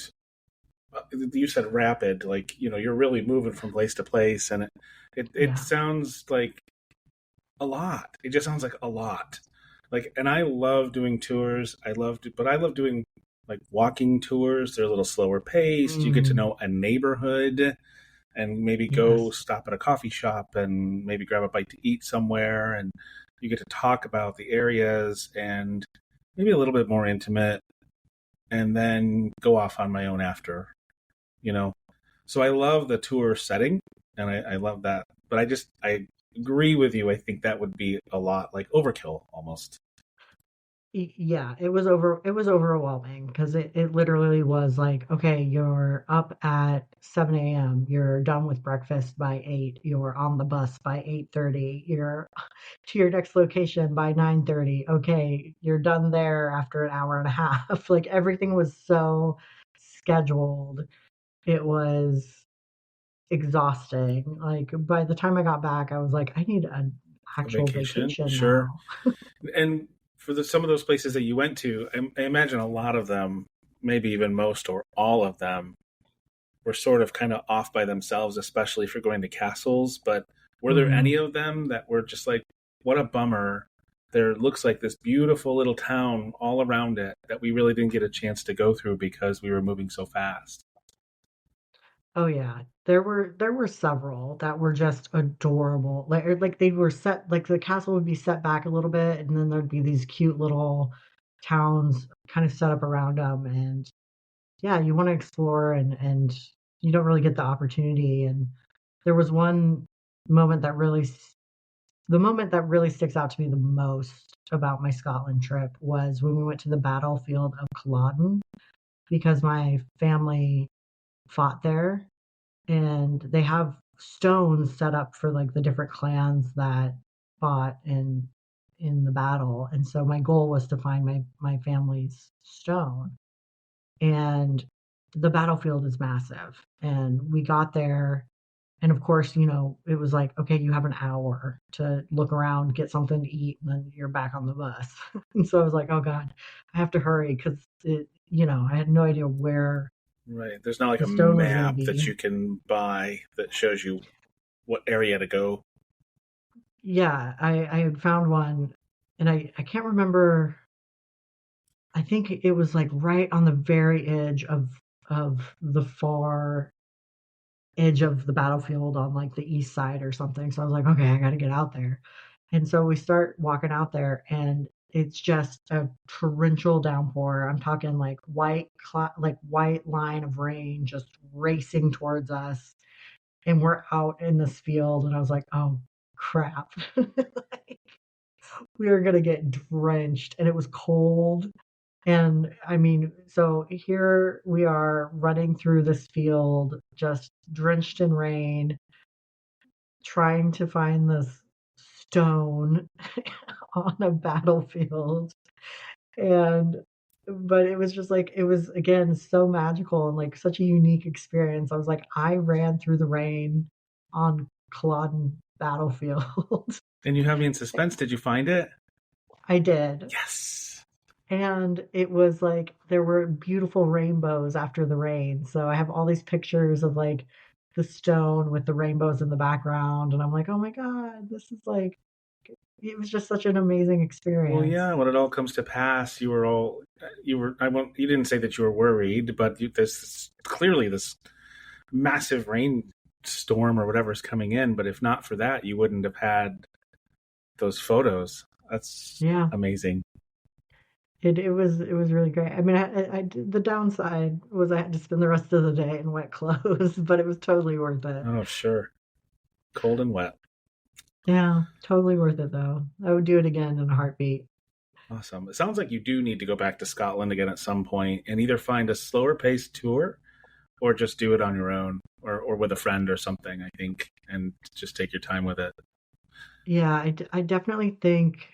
you said rapid, like, you're really moving from place to place. And it Yeah. sounds like a lot. It just sounds like a lot. Like, and I love doing tours. But I love doing like walking tours. They're a little slower paced. You get to Mm, know a neighborhood and maybe go yes. stop at a coffee shop and maybe grab a bite to eat somewhere. And you get to talk about the areas and maybe a little bit more intimate, and then go off on my own after, you know. So I love the tour setting, and I love that. But I agree with you. I think that would be a lot like overkill almost. Yeah, it was overwhelming because it literally was like, okay, you're up at 7 a.m., you're done with breakfast by 8, you're on the bus by 8:30, you're to your next location by 9:30. Okay, you're done there after an hour and a half. Like everything was so scheduled. It was exhausting. Like by the time I got back, I was like, I need an A actual vacation, vacation sure. now. And for some of those places that you went to, I imagine a lot of them, maybe even most or all of them, were sort of kind of off by themselves, especially for going to castles. But were there any Mhm. of them that were just like, what a bummer? There looks like this beautiful little town all around it that we really didn't get a chance to go through because we were moving so fast. Oh yeah, there were several that were just adorable. Like they were set like the castle would be set back a little bit, and then there'd be these cute little towns kind of set up around them. And yeah, you want to explore, and you don't really get the opportunity. And there was one moment that really the moment that really sticks out to me the most about my Scotland trip was when we went to the battlefield of Culloden because my family fought there and they have stones set up for like the different clans that fought in the battle. And so my goal was to find my family's stone. And the battlefield is massive. And we got there and of course, it was like, okay, you have an hour to look around, get something to eat, and then you're back on the bus. And so I was like, oh God, I have to hurry because I had no idea where Right. There's not like the a stone was going to map that be. you can buy that shows you what area to go. Yeah, I had found one and I can't remember. I think it was like right on the very edge of the far edge of the battlefield on like the east side or something. So I was like, okay, I got to get out there. And so we start walking out there and it's just a torrential downpour. I'm talking like like white line of rain just racing towards us. And we're out in this field and I was like, oh crap. We were going to get drenched and it was cold. And I mean, so here we are running through this field, just drenched in rain, trying to find this stone on a battlefield. And, but it was just like, it was again so magical and like such a unique experience. I was like, I ran through the rain on Culloden battlefield. And you have me in suspense. Did you find it? I did. Yes. And it was like there were beautiful rainbows after the rain. So I have all these pictures of like the stone with the rainbows in the background. And I'm like, oh my God, this is like, it was just such an amazing Well, experience. yeah, when it all comes to pass, you didn't say that you were worried, but this clearly this massive rainstorm or whatever is coming in. But if not for that, you wouldn't have had those photos. That's Yeah, amazing. it was really great. I mean, the downside was I had to spend the rest of the day in wet clothes, but it was totally worth it. Oh, sure. Cold and wet. Yeah, totally worth it though. I would do it again in a heartbeat. Awesome. It sounds like you do need to go back to Scotland again at some point and either find a slower paced tour or just do it on your own or with a friend or something, I think, and just take your time with it. Yeah, I definitely think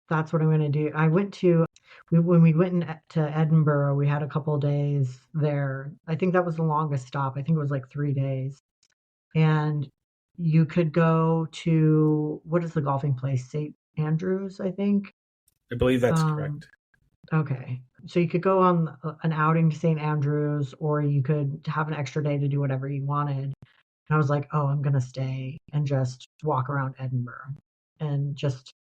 that's what I'm going to do. When we went to Edinburgh, we had a couple of days there. I think that was the longest stop. I think it was like 3 days. And you could go to, what is the golfing place? St. Andrews, I think. I believe that's Um, correct. okay. So you could go on an outing to St. Andrews, or you could have an extra day to do whatever you wanted. And I was like, oh, I'm going to stay and just walk around Edinburgh and just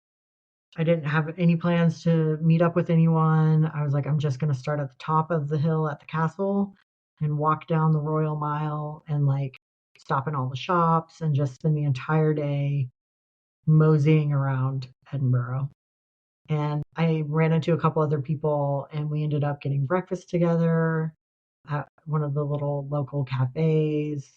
I didn't have any plans to meet up with anyone. I was like, I'm just going to start at the top of the hill at the castle and walk down the Royal Mile and like stop in all the shops and just spend the entire day moseying around Edinburgh. And I ran into a couple other people and we ended up getting breakfast together at one of the little local cafes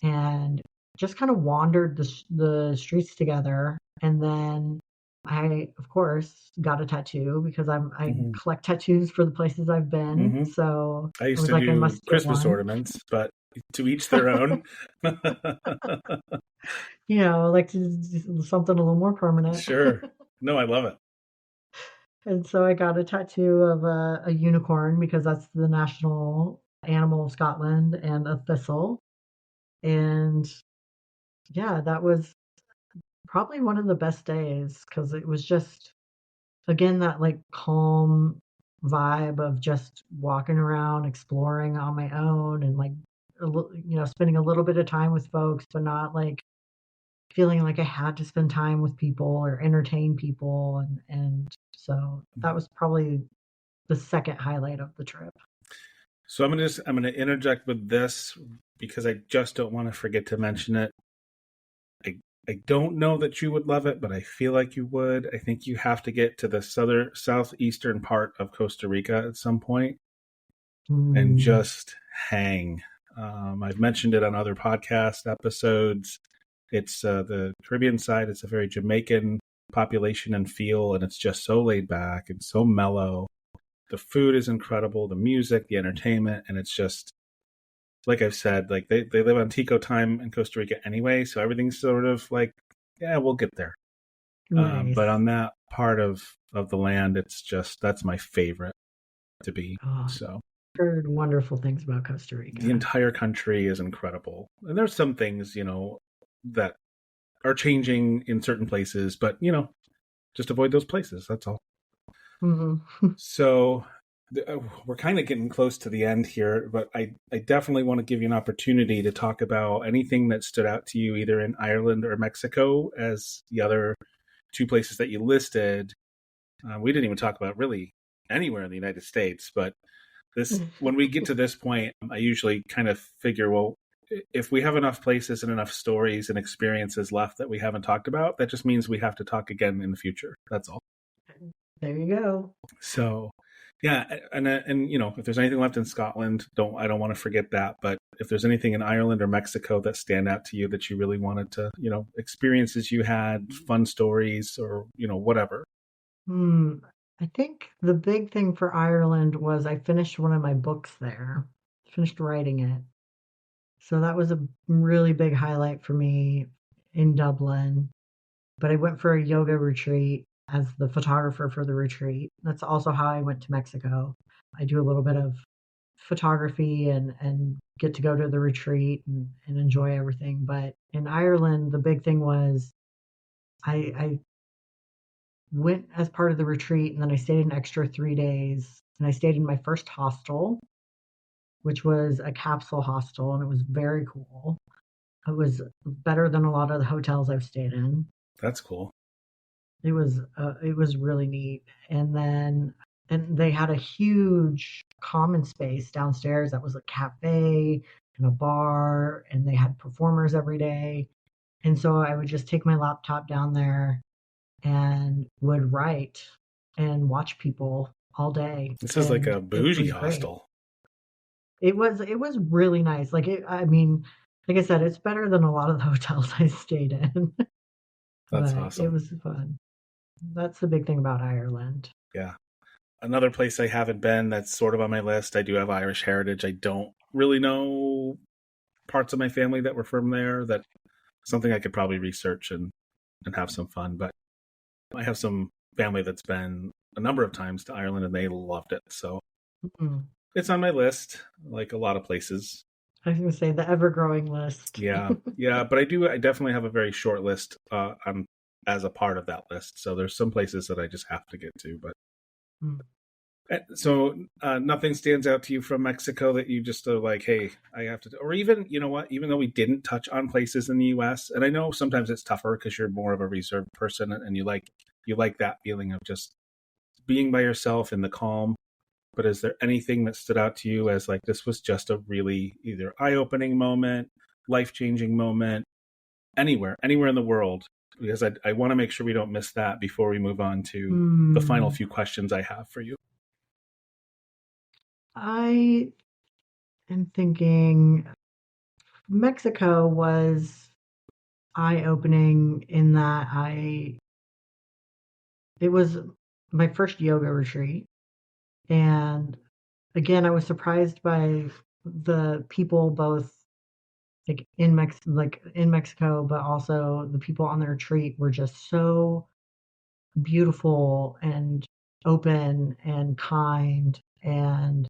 and just kind of wandered the streets together. And then I, of course, got a tattoo because I Hmm. collect tattoos for the places I've been. Hmm. So I I used was to like, I do must get Christmas one. ornaments, but to each their own. I like to do something a little more permanent. Sure. No, I love it. And so I got a tattoo of a unicorn because that's the national animal of Scotland and a thistle. And yeah, that was probably one of the best days because it was just again that like calm vibe of just walking around exploring on my own and like spending a little bit of time with folks but not like feeling like I had to spend time with people or entertain people and so that was probably the second highlight of the trip. So I'm gonna interject with this because I just don't want to forget to mention it. I I don't know that you would love it, but I feel like you would. I think you have to get to the southeastern part of Costa Rica at some point and Mm, just hang. I've mentioned it on other podcast episodes. It's the Caribbean side. It's a very Jamaican population and feel, and it's just so laid back and so mellow. The food is incredible, the music, the entertainment, and it's just like I've said, like they live on Tico time in Costa Rica anyway, so everything's sort of like, yeah, we'll get there. But Nice. on that part of the land, it's just that's my favorite to be. Oh, So heard wonderful things about Costa the Rica. entire country is incredible, and there's some things that are changing in certain places, but just avoid those places. That's all. Hmm. So we're kind of getting close to the end here, but I definitely want to give you an opportunity to talk about anything that stood out to you either in Ireland or Mexico as the other two places that you listed. We didn't even talk about really anywhere in the United States, but this when we get to this point, I usually kind of figure, well, if we have enough places and enough stories and experiences left that we haven't talked about, that just means we have to talk again in the future. That's all. There you go. So, yeah, and if there's anything left in Scotland, I don't want to forget that. But if there's anything in Ireland or Mexico that stand out to you that you really wanted to, experiences you had, fun stories, or whatever. Hmm. I think the big thing for Ireland was I finished one of my books there, finished writing it. So that was a really big highlight for me in Dublin. But I went for a yoga retreat as the photographer for the retreat. That's also how I went to Mexico. I do a little bit of photography and get to go to the retreat and enjoy everything. But in Ireland, the big thing was I went as part of the retreat and then I stayed an extra 3 days and I stayed in my first hostel, which was a capsule hostel, and it was very cool. It was better than a lot of the hotels I've stayed in. That's cool. It was really neat. And they had a huge common space downstairs that was a cafe and a bar, and they had performers every day. And so I would just take my laptop down there and would write and watch people all day, This is like and a it bougie was great. hostel. It was really nice. I mean, like I said, it's better than a lot of the hotels I stayed in, That's but it awesome. was fun. That's the big thing about Ireland. Yeah. Another place I haven't been that's sort of on my list. I do have Irish heritage. I don't really know parts of my family that were from there. That something I could probably research and have some fun. But I have some family that's been a number of times to Ireland and they loved it. So Mm. it's on my list, like a lot of places. I was going to say the ever-growing list. Yeah, yeah, but I definitely have a very short list as a part of that list. So there's some places that I just have to get to. But Mm. so nothing stands out to you from Mexico that you just are like, hey, I have to, or even you know what, even though we didn't touch on places in the U.S. and I know sometimes it's tougher because you're more of a reserved person and you like that feeling of just being by yourself in the calm. But is there anything that stood out to you as like this was just a really either eye-opening moment, life-changing moment, anywhere in the world? Because I want to make sure we don't miss that before we move on to the final Hmm. few questions I have for you. I am thinking Mexico was eye-opening in that I it was my first yoga retreat, and again I was surprised by the people both like in Mexico, but also the people on the retreat were just so beautiful and open and kind, and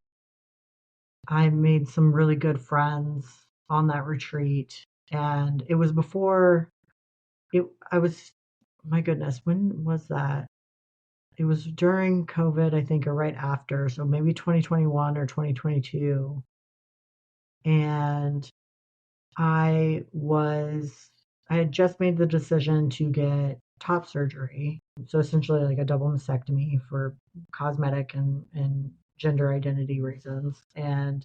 I made some really good friends on that retreat. And it was before it I was my goodness, when was that? It was during COVID, I think, or right after, so maybe 2021 or 2022. And I was I had just made the decision to get top surgery. So essentially like a double mastectomy for cosmetic and gender identity reasons. And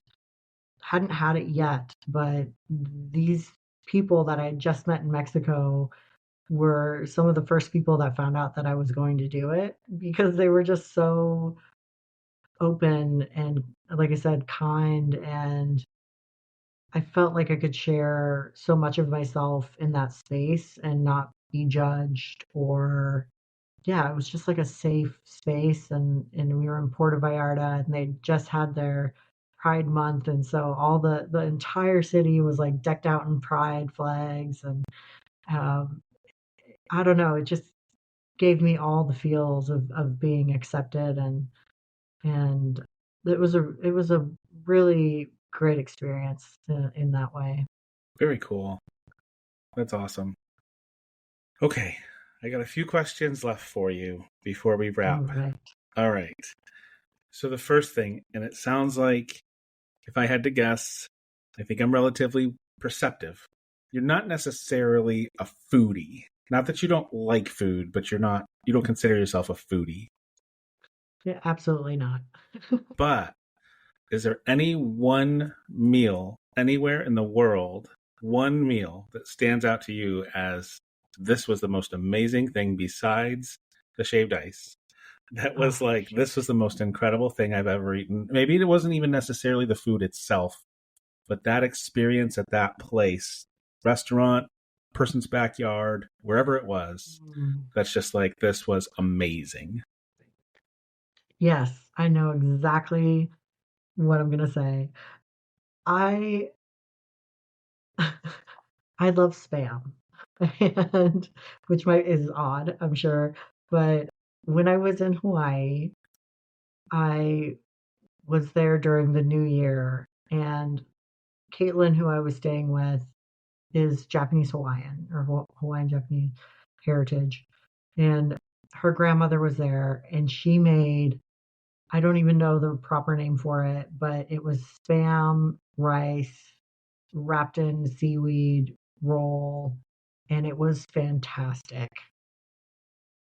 hadn't had it yet, but these people that I had just met in Mexico were some of the first people that found out that I was going to do it because they were just so open and, like I said, kind. And I felt like I could share so much of myself in that space and not be judged or yeah, it was just like a safe space and we were in Puerto Vallarta and they just had their Pride Month and so all the entire city was like decked out in pride flags and um I don't know, it just gave me all the feels of being accepted and it was a really great experience in that way. Very cool. That's awesome. Okay, I got a few questions left for you before we All wrap. right. All right. So the first thing, and it sounds like if I had to guess, I think I'm relatively perceptive. You're not necessarily a foodie. Not that you don't like food, but you don't consider yourself a foodie. Yeah, absolutely not. But is there any one meal anywhere in the world, one meal that stands out to you as this was the most amazing thing besides the shaved ice? That was Oh, like, this was the most incredible thing I've ever eaten. Maybe it wasn't even necessarily the food itself, but that experience at that place, restaurant, person's backyard, wherever it was, mm. that's just like, this was amazing. Yes, I know exactly what I'm gonna say. I I love spam, and which might is odd, I'm sure, but when I was in Hawaii, I was there during the New Year, and Caitlin, who I was staying with, is Japanese Hawaiian or Hawaiian Japanese heritage, and her grandmother was there, and she made I don't even know the proper name for it, but it was spam, rice, wrapped in seaweed roll, and it was fantastic.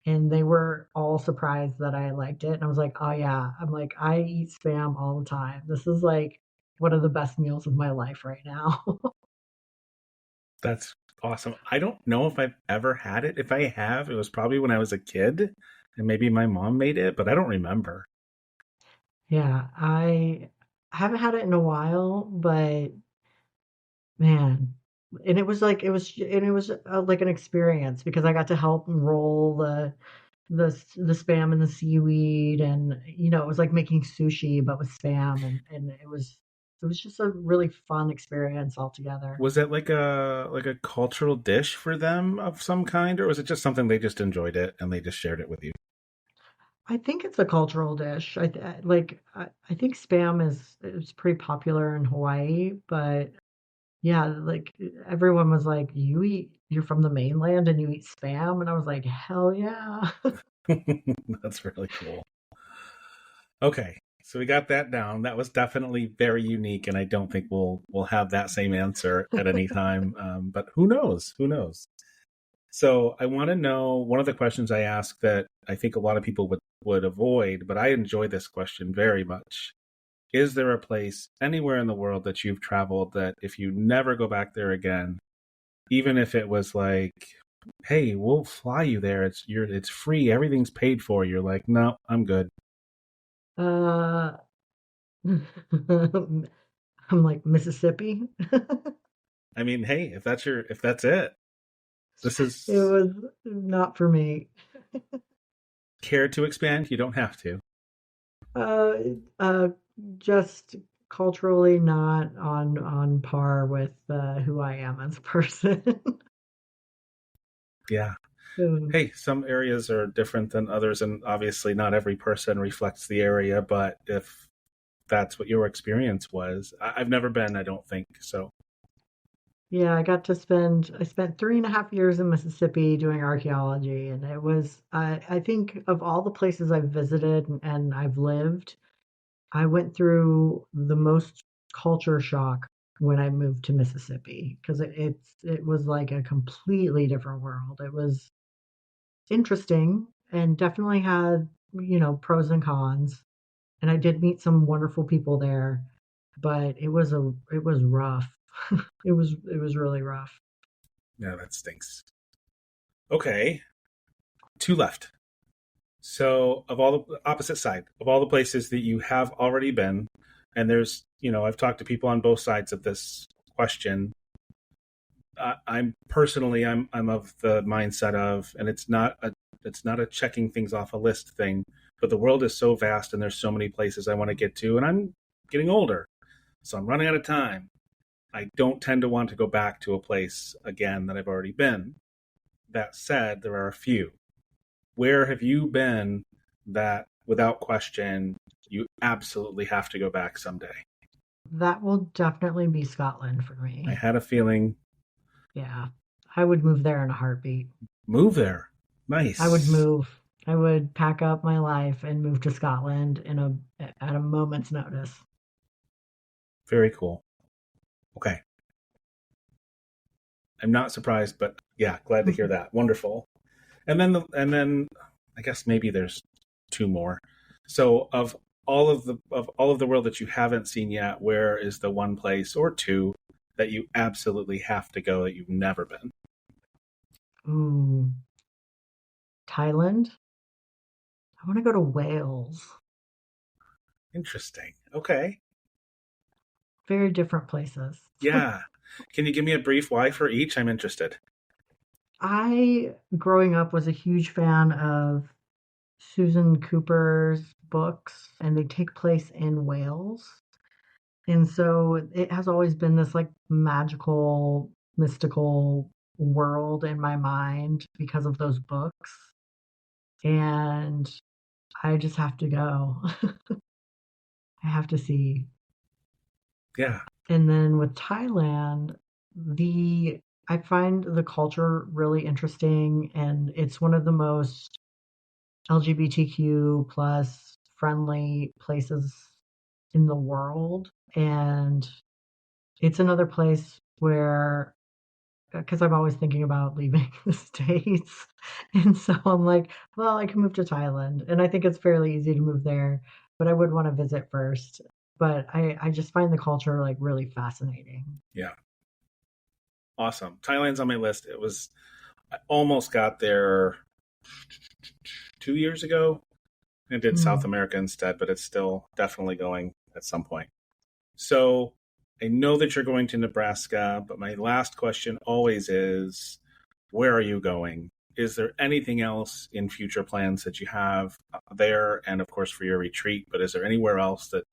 And they were all surprised that I liked it. And I was like, oh yeah, I'm like, I eat spam all the time. This is like one of the best meals of my life right now. That's awesome. I don't know if I've ever had it. If I have, it was probably when I was a kid and maybe my mom made it, but I don't remember. Yeah, I haven't had it in a while, but man, and it was like an experience because I got to help roll the spam and the seaweed and it was like making sushi but with spam and it was just a really fun experience altogether. Was it like a cultural dish for them of some kind, or was it just something they just enjoyed it and they just shared it with you? I think it's a cultural dish. I think spam is pretty popular in Hawaii, but yeah, like everyone was like, you're from the mainland and you eat spam?" And I was like, "Hell yeah." That's really cool. Okay, so we got that down. That was definitely very unique, and I don't think we'll have that same answer at any time. But who knows? Who knows? So I want to know one of the questions I ask that I think a lot of people would avoid, but I enjoy this question very much. Is there a place anywhere in the world that you've traveled that if you never go back there again, even if it was like, hey, we'll fly you there, it's free, everything's paid for, you're like, no, I'm good. Uh I'm like Mississippi. I mean, hey, if that's it, this It is was not for me. care to expand, you don't have to. Uh, uh, just culturally not on par with who I am as a person. Yeah. Um, Hey, some areas are different than others, and obviously not every person reflects the area, but if that's what your experience was, I've never been, I don't think so. yeah, I spent 3.5 years in Mississippi doing archaeology, and it was I think of all the places I've visited and I've lived, I went through the most culture shock when I moved to Mississippi because it was like a completely different world. It was interesting and definitely had, pros and cons. And I did meet some wonderful people there, but it was rough. It was really rough. Yeah, that stinks. Okay, two left. So, of all the opposite side, of all the places that you have already been, and there's, I've talked to people on both sides of this question, I'm personally, I'm of the mindset of, and it's not a checking things off a list thing, but the world is so vast and there's so many places I want to get to, and I'm getting older, so I'm running out of time. I don't tend to want to go back to a place again that I've already been. That said, there are a few. Where have you been that, without question, you absolutely have to go back someday? That will definitely be Scotland for I me. had a feeling. Yeah. I would move there in a heartbeat. Move there. I would Nice. move. I would pack up my life and move to Scotland at a moment's notice. Very cool. Okay. I'm not surprised, but yeah, glad to hear that. Wonderful. And then I guess maybe there's two more. So of all of the world that you haven't seen yet, where is the one place or two that you absolutely have to go that you've never been? Ooh, Thailand. I want to go to Wales. Interesting. Okay. Very different places. Yeah. Can you give me a brief why for each? I'm interested. I, growing up, was a huge fan of Susan Cooper's books, and they take place in Wales. And so it has always been this like magical, mystical world in my mind because of those books. And I just have to go. I have to see. Yeah. And then with Thailand, the I find the culture really interesting, and it's one of the most LGBTQ plus friendly places in the world. And it's another place where, because I'm always thinking about leaving the States. And so I'm like, well, I can move to Thailand. And I think it's fairly easy to move there, but I would want to visit first. But I just find the culture like really fascinating. Yeah. Awesome. Thailand's on my list. I almost got there 2 years ago. I did South Mm. America instead, but it's still definitely going at some point. So I know that you're going to Nebraska, but my last question always is, where are you going? Is there anything else in future plans that you have there? And of course, for your retreat, but is there anywhere else that,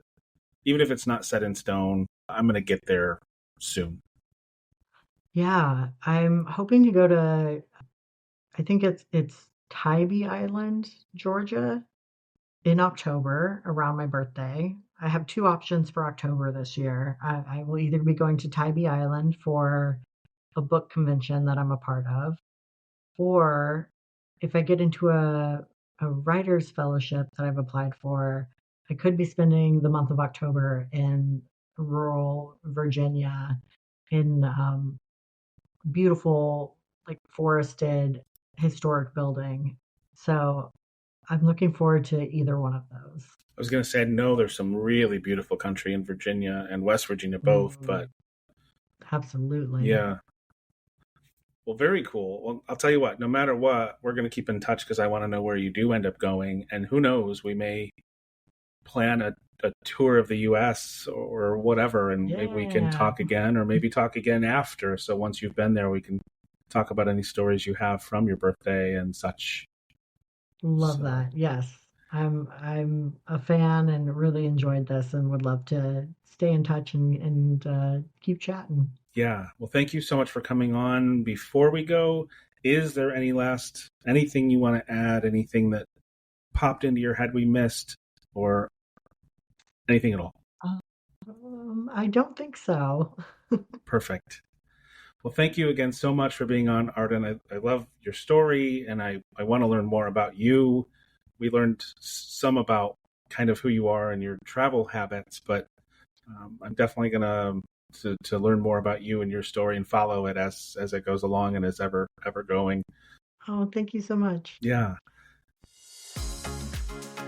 even if it's not set in stone, I'm going to get there soon? Yeah, I'm hoping to go to, I think it's Tybee Island, Georgia, in October around my birthday. I have two options for October this year. I will either be going to Tybee Island for a book convention that I'm a part of, or if I get into a writer's fellowship that I've applied for, I could be spending the month of October in rural Virginia in beautiful, like forested, historic building. So I'm looking forward to either one of those. I was going to say, I know there's some really beautiful country in Virginia and West Virginia both, but Mm, absolutely. yeah. Well, very cool. Well, I'll tell you what, no matter what, we're going to keep in touch because I want to know where you do end up going. And who knows, we may plan a tour of the US or whatever, and maybe we can Yeah. talk again or maybe talk again after. So once you've been there, we can talk about any stories you have from your birthday and such. Love So, that. Yes. I'm a fan and really enjoyed this and would love to stay in touch and keep chatting. yeah. Well, thank you so much for coming on. Before we go, is there anything you want to add, anything that popped into your head we missed, or anything at all? I don't think so. Perfect. Well, thank you again so much for being on, Arden. I love your story and I want to learn more about you. We learned some about kind of who you are and your travel habits, but I'm definitely going to learn more about you and your story and follow it as it goes along and is ever going. Oh, thank you so much. Yeah.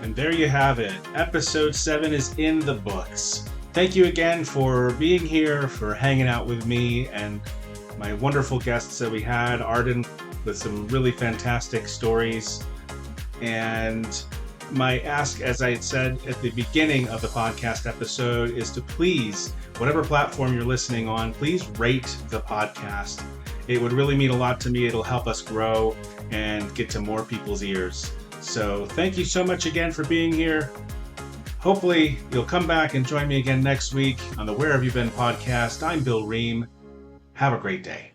And there you have it. Episode 7 is in the books. Thank you again for being here, for hanging out with me and my wonderful guests that we had, Arden, with some really fantastic stories. And my ask, as I had said at the beginning of the podcast episode, is to please, whatever platform you're listening on, please rate the podcast. It would really mean a lot to me. It'll help us grow and get to more people's ears. So thank you so much again for being here. Hopefully you'll come back and join me again next week on the Where Have You Been podcast. I'm Bill Ream. Have a great day.